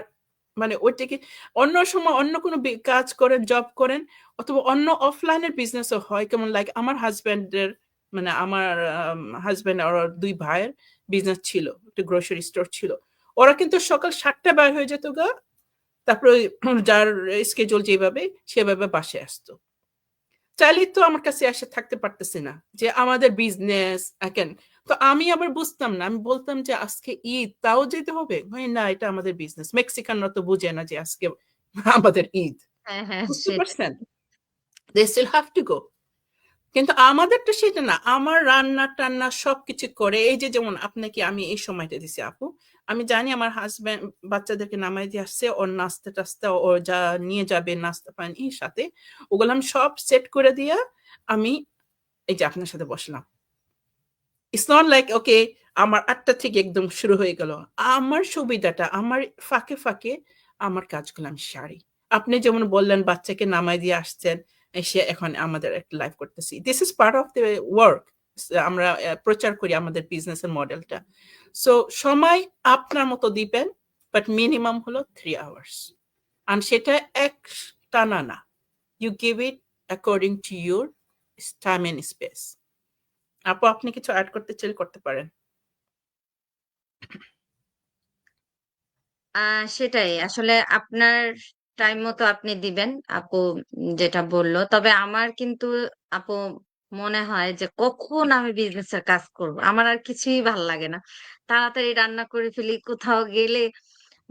মানে ওইটাকে অন্য সময় অন্য কোনো কাজ করেন, জব করেন অথবা অন্য অফলাইনের বিজনেসও হয়। কেমন লাইক আমার হাসব্যান্ডের মানে আমার হাসব্যান্ড আর ওর ২ ভাইয়ের বিজনেস ছিল। একটা গ্রোসারি স্টোর ছিল। ওরা কিন্তু সকাল ৭ টায় বের হয়ে যেত গা তারপরে ওই যার স্কেডিউল যেভাবে সেভাবে বাসায় আসতো। চাইলেই তো আমার কাছে এসে থাকতে পারতেছে না। যে আমাদের বিজনেস দেখেন। তো আমি আবার বুঝতাম না। আমি বলতাম যে আজকে ঈদ তাও যেতে হবে? কই না এটা আমাদের বিজনেস। মেক্সিকানরা তো বুঝে না যে আজকে আমাদের ঈদ। হ্যাঁ, হ্যাঁ বুঝতে সেটাই। পারছেন? They still have to go. কিন্তু আমাদেরটা সেটা না। আমার রান্না-টান্না সবকিছু করে এই যে যেমন আপনাকে আমি এই সময়টা দিছি আপু। আমি জানি আমার হাসব্যান্ড বাচ্চাদেরকে নামায় দিয়ে আসছে। ওর নাস্তা-টাস্তা ও যা নিয়ে যাবে নাস্তা পানি সাথে ওগুলো আমি সব সেট করে দিয়া আমি এই যে আপনার সাথে বসলাম। It's not like okay আমার ৮ঃ০০ থেকে একদম শুরু হয়ে গেল। আমার সুবিধাটা আমার ফাঁকে আমার কাজগুলো আমি সারি। আপনি যেমন বললেন বাচ্চাকে নামায় দিয়ে আসছেন। এসে এখন আমাদের একটা লাইফ করতেছি। This is part of the work. আমরা প্রচার করি আমাদের বিজনেসের মডেলটা। সো সময় আপনার মতো দিবেন, বাট মিনিমাম হলো 3 hours। আর সেটা এক টানা না। You give it according to your time and space। আপু, আপনি কিছু অ্যাড করতে চাইলে করতে পারেন। সেটাই। আসলে আপনার টাইম মতো আপনি দিবেন, আপু যেটা বলল। তবে আমার কিন্তু আপু মনে হয় যে কখন আমি বিজনেসের কাজ করব। আমার আর কিছুই ভাল লাগে না। তাড়াতাড়ি রান্না করে ফেলি। কোথাও গেলে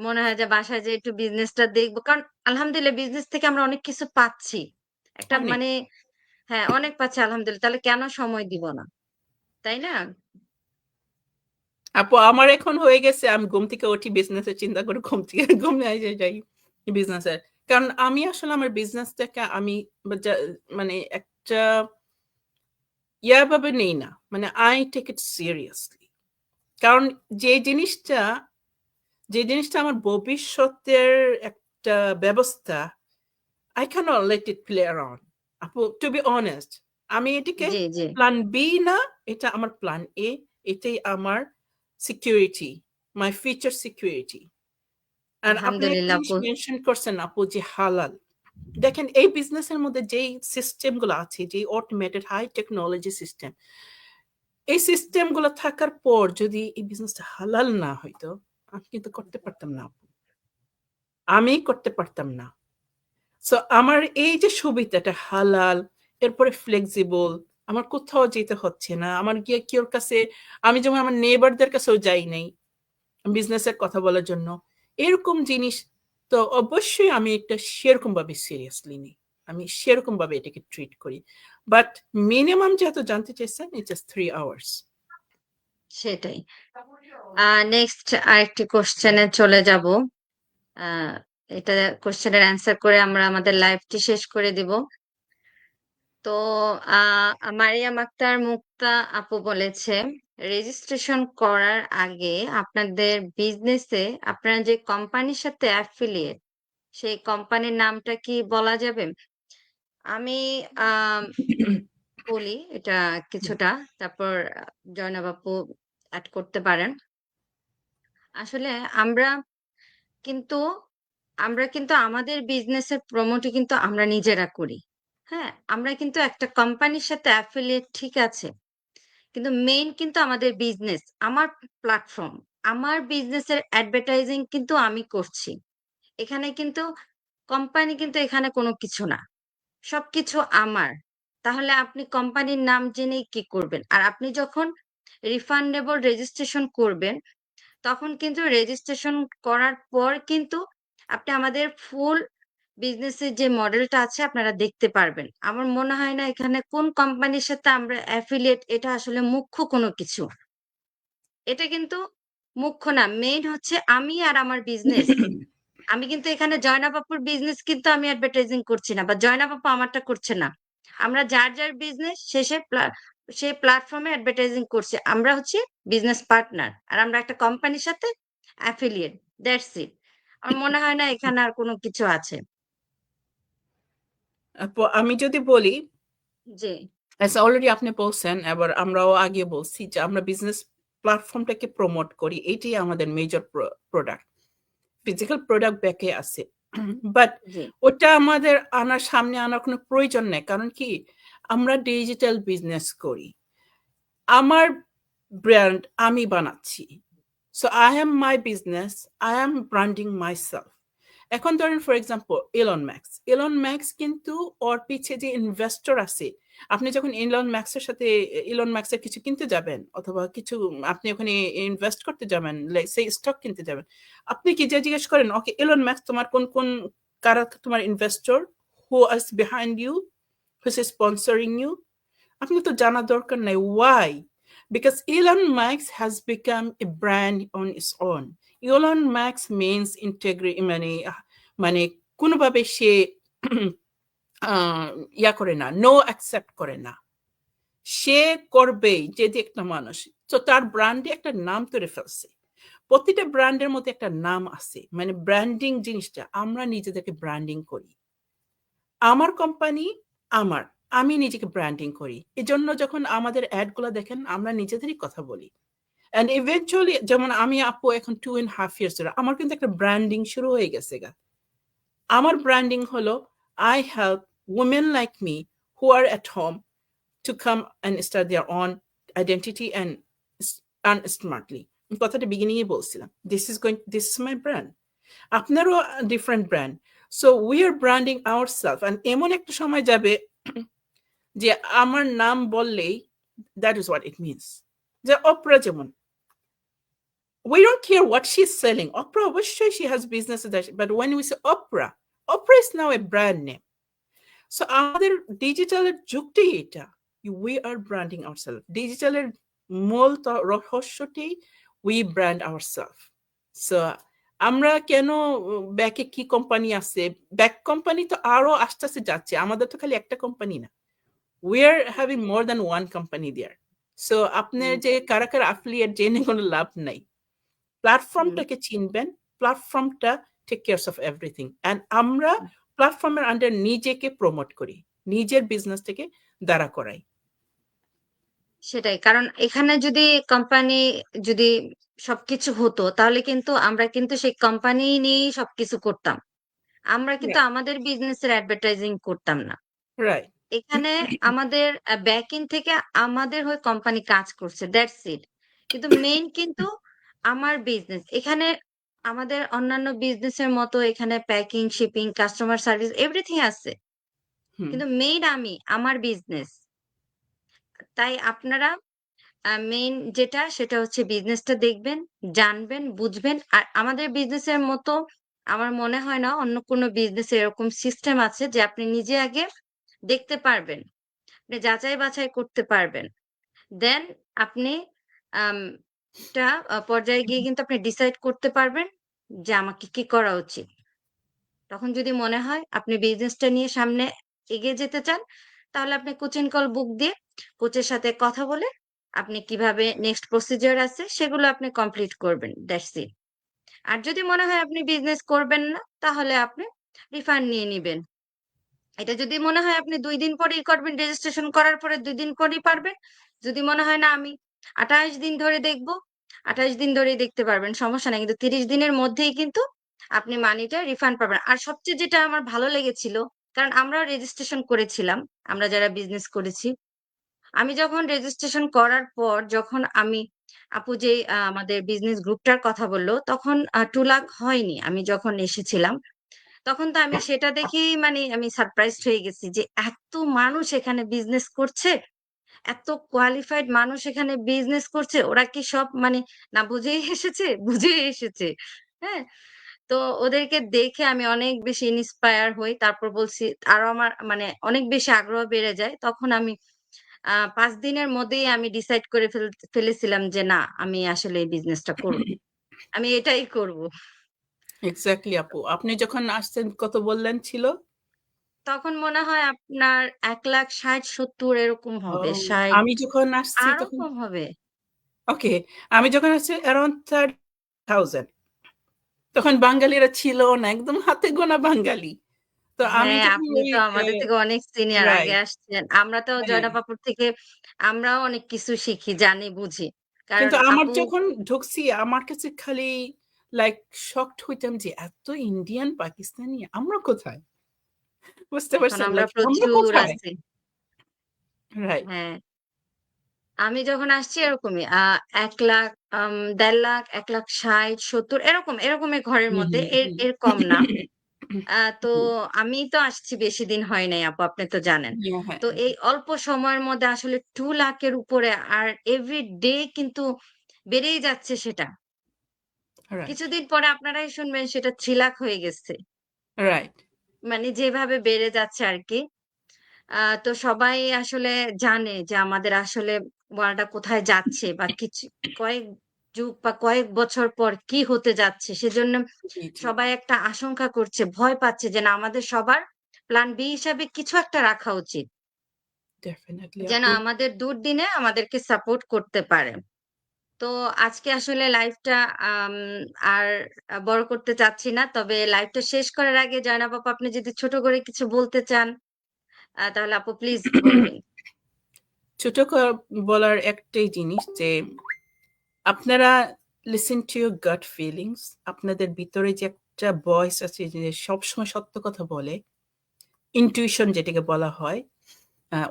মনে হয় যে বাসায় যেয়ে একটু বিজনেসটা দেখব। কারণ আলহামদুলিল্লাহ বিজনেস থেকে আমরা অনেক কিছু পাচ্ছি। একটা অনেক। মানে হ্যাঁ, অনেক পাচ্ছি আলহামদুলিল্লাহ। তাহলে কেন সময় দিব না? তাই না? আপু, আমার এখন হয়ে গেছে, আমি ঘুম থেকে উঠি বিজনেসের চিন্তা করে, ঘুম থেকে ঘুমে যাই বিজনেসের। কারণ আমি আসলে আমার বিজনেসটাকে আমি মানে একটা ভাবে নেই না, মানে আই টেক ইট সিরিয়াসলি। কারণ যে জিনিসটা যে জিনিসটা আমার ভবিষ্যতের একটা ব্যবস্থা, I cannot let it play around। আপু, to be honest, আমি এটিকে জি, জি। প্ল্যান বি না, এটা আমার প্ল্যান এ। এটাই আমার সিকিউরিটি, মাই ফিউচার সিকিউরিটি। আর আপনি একটা আলহামদুলিল্লাহ জিনিস আপু। মেনশন করছেন আপু, যে হালাল। দেখেন, এই বিজনেসের মধ্যে যেই সিস্টেম গুলো আছে, যে অটোমেটেড হাই টেকনোলজি সিস্টেম, এই সিস্টেম গুলো থাকার পর যদি এই বিজনেসটা হালাল না হইতো, আমি কিন্তু করতে পারতাম না আপু। আমি করতে পারতাম না। সো আমার এই যে সুবিধাটা হালাল, এরপরে ফ্লেক্সিবল, আমার কোথাও যেতে হচ্ছে না, আমার গিয়ে কেউর কাছে, আমি যেমন আমার নেবারদের কাছেও যাই নাই বিজনেসের কথা বলার জন্য, এরকম জিনিস। তো অবশ্যই আমি এটা সেরকম ভাবে সিরিয়াসলি নিই, আমি সেরকম ভাবে এটাকে ট্রিট করি। বাট মিনিমাম যেহেতু জানতে চাইছেন, ইটস জাস্ট 3 hours। সেটাই। নেক্সট আরেকটি কোশ্চেনে চলে যাব। আ এটা কোশ্চেনের অ্যান্সার করে আমরা আমাদের লাইভটি শেষ করে দিব। তো আ মারিয়াম আক্তার মুক্তা আপু বলেছে, রেজিস্ট্রেশন করার আগে আপনাদের বিজনেসে আপনারা যে কোম্পানির সাথে অ্যাফিলিয়েট, সেই কোম্পানির নামটা কি বলা যাবে? আমি আম বলি এটা কিছুটা। তারপর জয়নাব আপু এড করতে পারেন। আসলে আমরা কিন্তু আমরা কিন্তু আমাদের বিজনেসের প্রমোটই কিন্তু আমরা নিজেরা করি। হ্যাঁ? আমরা কিন্তু একটা কোম্পানির সাথে অ্যাফিলিয়েট ঠিক আছে। কিন্তু মেইন কিন্তু আমাদের বিজনেস, আমার প্ল্যাটফর্ম, আমার বিজনেসের অ্যাডভার্টাইজিং কিন্তু আমি করছি। এখানে কিন্তু কোম্পানি কিন্তু এখানে কোনো কিছু না। সবকিছু আমার। তাহলে আপনি কোম্পানির নাম জেনেই কি করবেন? আর আপনি যখন রিফান্ডেবল রেজিস্ট্রেশন করবেন, তখন কিন্তু রেজিস্ট্রেশন করার পর কিন্তু আপনি আমাদের ফুল বিজনেসের যে মডেলটা আছে আপনারা দেখতে পারবেন। আমার মনে হয় না এখানে কোন কোম্পানির সাথে আমরা অ্যাফিলিয়েট এটা আসলে মুখ্য কোনো কিছু। এটা কিন্তু মুখ্য না। মেইন হচ্ছে আমি আর আমার বিজনেস। আমি কিন্তু এখানে জয়নাব আপুর বিজনেস কিন্তু আমি অ্যাডভার্টাইজিং করছি না বা জয়নাব আপু আমারটা করছে না। আমরা যার বিজনেস সে প্ল্যাটফর্মে অ্যাডভার্টাইজিং করছি। আমরা হচ্ছি বিজনেস পার্টনার। আর আমরা একটা কোম্পানির সাথে অ্যাফিলিয়েট। That's it. আমার মনে হয় না এখানে আর কোনো কিছু আছে। আপু, আমি যদি বলি, জি, অলরেডি আপনি বলছেন, এবার আমরাও আগে বলছি যে আমরা বিজনেস প্ল্যাটফর্মটাকে প্রমোট করি, এটাই আমাদের মেজর প্রোডাক্ট। ফিজিক্যাল প্রোডাক্ট ব্যাকে আছে, বাট জি। ওটা আমাদের সামনে আনার কোনো প্রয়োজন নেই। কারণ কি, আমরা ডিজিটাল বিজনেস করি, আমার ব্র্যান্ড আমি বানাচ্ছি। So I M my business, I am branding myself. এখন ধরেন ফর এক্সাম্পল এলন ম্যাক্স কিন্তু ওর পিছে যে ইনভেস্টর আছে, আপনি যখন ইলন ম্যাক্সের কিছু কিনতে যাবেন, অথবা কিছু আপনি ওখানে ইনভেস্ট করতে যাবেন, সেই স্টক কিনতে যাবেন, আপনি কি যে জিজ্ঞেস করেন, ওকে এলন ম্যাক্স তোমার কোন কোন কারা তোমার investor, who is behind you, who is sponsoring you? আপনি তো জানা দরকার নাই। Why? Because Elon Musk has become a brand on its own। Elon Musk means integrity, মানে কোনোভাবে সে ইয়া করে না, নো অ্যাকসেপ্ট করে না। সে করবেই যদি একটা মানুষ, তো তার ব্র্যান্ডে একটা নাম তৈরি ফেলছে। প্রতিটা ব্র্যান্ডের মধ্যে একটা নাম আছে, মানে ব্র্যান্ডিং জিনিসটা আমরা নিজেদেরকে ব্র্যান্ডিং করি। আমার কোম্পানি আমার, আমি নিজেকে ব্র্যান্ডিং করি। এজন্য যখন আমাদের এড গুলা দেখেন আমরা নিজেদেরই কথা বলি। অ্যান্ড ইভেনচুয়ালি যেমন আমি আপু এখন 2.5 ইয়ার্স ধরে আমার কিন্তু একটা ব্র্যান্ডিং শুরু হয়ে গেছে গা। আমার ব্র্যান্ডিং হলো I help women like me who are at home to come and start their own identity and earn smartly. কথাটা বিগিনিংয়ে বলছিলাম। This is my brand. আপনারও different brand. So we are branding ourself and এমন একটা সময় যাবে যে আমার নাম বললেই that is what it means. যে অপরা যেমন we don't care what she's selling. Oprah, obviously she has businesses, but when we say Oprah, Oprah is now a brand name. So আমাদের ডিজিটালের যুগটাই এটা। We are branding ourselves. ডিজিটালের মূল রহস্যটাই we brand ourselves. So আমরা কেন ব্যাকে কি company আছে? Back company তো আরো আস্তে আস্তে যাচ্ছে। আমাদের তো খালি একটা কোম্পানি না। We are having more than one company there. So আপনার যে কারা কারা affiliate জেনে কোনো লাভ নাই। প্ল্যাটফর্মটাকে চিনবেন, প্ল্যাটফর্মটা take cares of everything and আমরা প্ল্যাটফর্মের আন্ডার নিজেকে প্রমোট করি, নিজের বিজনেসটাকে দাঁড়া করাই। সেটাই। কারণ এখানে যদি কোম্পানি যদি সবকিছু হতো তাহলে কিন্তু আমরা কিন্তু সেই কোম্পানি নিয়েই সবকিছু করতাম। আমরা কিন্তু আমাদের বিজনেসের অ্যাডভার্টাইজিং করতাম না। রাইট এখানে আমাদের ব্যাক এন্ড থেকে আমাদের হয়ে কোম্পানি কাজ করছে। That's it. কিন্তু মেইন কিন্তু আমার বিজনেস। এখানে আমাদের অন্যান্য বিজনেসের মতো এখানে packing, shipping, customer service everything আছে। কিন্তু মেইন আমি, আমার বিজনেস। তাই আপনারা মেইন যেটা সেটা হচ্ছে বিজনেসটা দেখবেন, জানবেন, বুঝবেন। আর আমাদের বিজনেসের মতো আমার মনে হয় না অন্য কোনো বিজনেসে এরকম সিস্টেম আছে যে আপনি নিজে আগে দেখতে পারবেন। আপনি যাচাই বাছাই করতে পারবেন। দেন আপনি আম একটা পর্যায়ে গিয়ে কিন্তু আপনি ডিসাইড করতে পারবেন যে আমাকে কি করা উচিত। তখন যদি মনে হয় আপনি বিজনেসটা নিয়ে সামনে এগিয়ে যেতে চান, তাহলে আপনি কোচিং কল বুক দিয়ে কোচের সাথে কথা বলে আপনি কিভাবে নেক্সট প্রসিডিউর আছে সেগুলো আপনি কমপ্লিট করবেন। That's it. আর যদি মনে হয় আপনি বিজনেস করবেন না, তাহলে আপনি রিফান্ড নিয়ে নিবেন। এটা যদি মনে হয় আপনি ২ দিন পরেই করবেন, রেজিস্ট্রেশন করার পরে ২ দিন পরেই পারবেন। যদি মনে হয় না আমি ২৮ দিন ধরে দেখব, ২৮ দিন ধরেই দেখতে পারবেন। সমস্যা নাই। কিন্তু ৩০ দিনের মধ্যেই কিন্তু আপনি মানিটা রিফান্ড পাবেন। আর সবচেয়ে যেটা আমার ভালো লেগেছিল, কারণ আমরাও রেজিস্ট্রেশন করেছিলাম, আমরা যারা বিজনেস করেছি। আমি যখন রেজিস্ট্রেশন করার পর যখন আমি আপু যে আমাদের বিজনেস গ্রুপটার কথা বলল, তখন 2 লাখ হয়নি আমি যখন এসেছিলাম। তখন তো আমি সেটা দেখেই মানে আমি সারপ্রাইজড হয়ে গেছি যে এত মানুষ এখানে বিজনেস করছে, এত কোয়ালিফাইড মানুষ এখানে বিজনেস করছে। ওরা কি সব মানে না বুঝেই এসেছে? বুঝেই এসেছে। হ্যাঁ? তো ওদেরকে দেখে আমি অনেক বেশি ইন্সপায়ার হই। তারপর বলছি আরো আমার মানে অনেক বেশি আগ্রহ বেড়ে যায়। তখন আমি ৫ দিনের মধ্যেই আমি ডিসাইড করে ফেলেছিলাম যে না আমি আসলে এই বিজনেসটা করব। আমি এটাই করব। এক্স্যাক্টলি আপু। আপনি যখন আসছেন কত বললেন ছিল? তখন মনে হয় আপনার ১,৬০,৭০ এরকম ও হবে। ৬০ আমি যখন আসছি আরো তখন কম হবে। ওকে আমি যখন আসছি অ্যারাউন্ড 30,000 তখন বাঙালিরা ছিল না, একদম হাতে গোনা বাঙালি। তো আমি হ্যাঁ, যখন আপনি ওই তো আমাদের থেকে অনেক সিনিয়র আগে রাইট আসছেন। আমরা তো হ্যাঁ। জয়নাব আপুর থেকে আমরাও অনেক কিছু শিখি, জানি, বুঝি। কারণ কিন্তু আমার আপু যখন ঢুকছি আমার কাছে খালি লাইক শকড হইতাম যে এত ইন্ডিয়ান পাকিস্তানি আমরা কোথায়? বুঝতে এখন পারছেন? আমরা লাইক আমরা প্রচুর কোথায়? আছি। রাইট। হ্যাঁ, আমি যখন আসছি এরকমই ১,০০,০০০ ১,৫ লাখ, ১,৬০,০০০, ৭০ এরকমের ঘরের হুম, মধ্যে হুম, এর হুম। এর কম না। তো হুম। আমি তো আসছি বেশি দিন হয় নাই আপু, আপনি তো জানেন। হ্যাঁ, হ্যাঁ, তো হ্যাঁ। এই অল্প সময়ের মধ্যে আসলে 2 লাখ এর উপরে আর এভরি ডে কিন্তু বেড়েই যাচ্ছে সেটা। রাইট, কিছুদিন পরে আপনারাই শুনবেন সেটা ৩ লাখ হয়ে গেছে। রাইট। মানে যেভাবে বেড়ে যাচ্ছে আরকি। তো সবাই আসলে জানে যে আমাদের আসলে ওয়ার্ল্ডটা কোথায় যাচ্ছে বা কিছু কয়েক যুগ বা কয়েক বছর পর কি হতে যাচ্ছে। সেজন্য জি, জি। সবাই একটা আশঙ্কা করছে, ভয় পাচ্ছে যে না আমাদের সবার প্ল্যান বি হিসাবে কিছু একটা রাখা উচিত। ডেফিনিটলি যেন আপু। আমাদের দুর্দিনে আমাদেরকে সাপোর্ট করতে পারে। তো আজকে আসলে লাইফটা আম আর বড় করতে চাচ্ছি না। তবে লাইফটা শেষ করার আগে জয়নাব আপু আপনি যদি ছোট করে কিছু বলতে চান? তাহলে আপু প্লিজ বলবেন। ছোট বলার একটাই জিনিস যে আপনারা listen to your gut feelings. আপনাদের ভিতরে যে একটা ভয়েস আছে যে সবসময় সত্য কথা বলে, ইনটুইশন যেটাকে বলা হয়,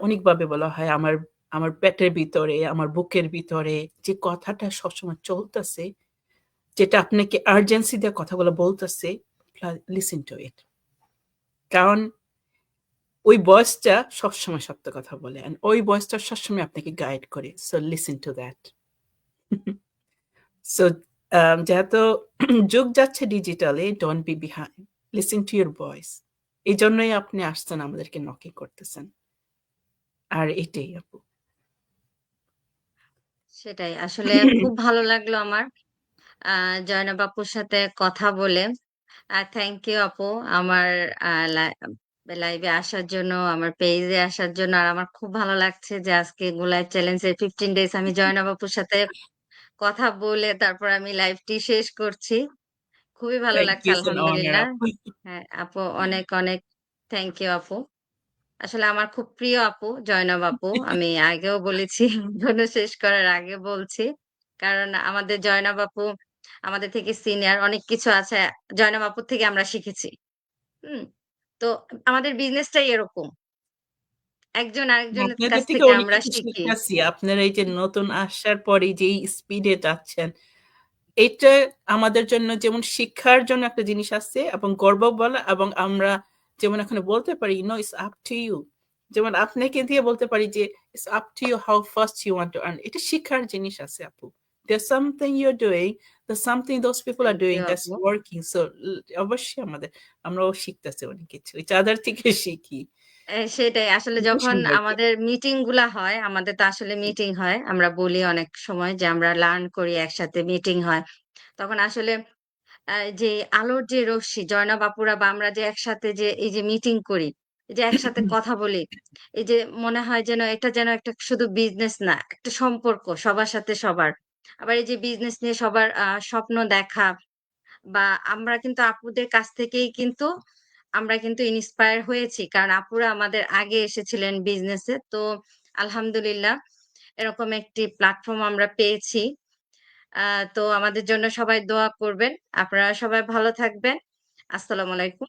অনেকভাবে বলা হয় আমার আমার পেটের ভিতরে, আমার বুকের ভিতরে যে কথাটা সবসময় চলতেছে, যেটা আপনাকে আর্জেন্সি দিয়ে কথাগুলো বলতেছে, লিসেন টু ইট। কারণ ওই ভয়েসটা সবসময় সত্য কথা বলে। অ্যান্ড ওই ভয়েসটা সবসময় আপনাকে গাইড করে। So listen to that. So যেহেতু যুগ যাচ্ছে ডিজিটালে, don't be behind. Listen to your voice. এজন্যই আপনি আসছেন, আমাদেরকে নকিং করতেছেন। আর এটাই আপু। সেটাই আসলে খুব ভালো লাগলো আমার জয়নাব আপুর সাথে কথা বলে। থ্যাংক ইউ আপু আমার লাইভে আসার জন্য, আমার পেজে আসার জন্য। আর আমার খুব ভালো লাগছে যে আজকে গোলাপ চ্যালেঞ্জের 15 ডেজ আমি জয়নাব আপুর সাথে কথা বলে তারপর আমি লাইভটি শেষ করছি। খুবই ভালো থ্যাংক লাগছে ইউ, ইটস অ্যান অনার আলহামদুলিল্লাহ। আপু। হ্যাঁ আপু, অনেক অনেক থ্যাংক ইউ আপু। আসলে আমার খুব প্রিয় আপু জয়নব আপু। আমি আগেও বলেছি, এখনো শেষ করার আগে বলছি। কারণ আমাদের জয়নব আপু আমাদের থেকে সিনিয়র, অনেক কিছু আছে জয়নব আপুর থেকে আমরা শিখেছি। হুম? তো আমাদের বিজনেসটাই এরকম। একজন আরেকজনের আপনাদের কাছ থেকে থেকে অনেক আমরা কিছু শিখি। শিখতেছি। আপনারা এই যে নতুন আসার পরে যেই স্পিডে যাচ্ছেন, এটা আমাদের জন্য যেমন শিক্ষার জন্য একটা জিনিস আছে এবং গর্ব বলা, এবং আমরা যেমন এখানে বলতে পারি, ইটস আপ টু ইউ। যেমন আপনাকে দিয়ে বলতে পারি যে it's up to you how fast you want to earn. এটা শিক্ষার জিনিস আছে আপু। There's something you're doing, there's something those people are thank doing you that's আপু। working. So অবশ্যই আমরাও শিখতেছি অনেক কিছু। এই চাঁদার থেকে শিখি। সেটাই। আসলে খুবই যখন সৌন্দর্য। আমাদের মিটিং গুলা হয়, আমাদের তো আসলে মিটিং হয়। আমরা বলি অনেক সময় যে আমরা লার্ন করি, একসাথে মিটিং হয়। তখন আসলে যে আলোর যে রশ্মি জয়নাব আপুরা বা আমরা যে একসাথে যে এই যে মিটিং করি, এই যে একসাথে কথা বলি, এই যে মনে হয় যেন এটা যেন একটা শুধু বিজনেস না, একটা সম্পর্ক সবার সাথে সবার। আবার এই যে বিজনেস নিয়ে সবার স্বপ্ন দেখা বা আমরা কিন্তু আপুদের কাছ থেকেই কিন্তু আমরা কিন্তু ইন্সপায়ার হয়েছি। কারণ আপুরা আমাদের আগে এসেছিলেন বিজনেসে। তো আলহামদুলিল্লাহ এরকম একটি প্ল্যাটফর্ম আমরা পেয়েছি। আ তো আমাদের জন্য সবাই দোয়া করবেন। আপনারা সবাই ভালো থাকবেন। আসসালামু আলাইকুম।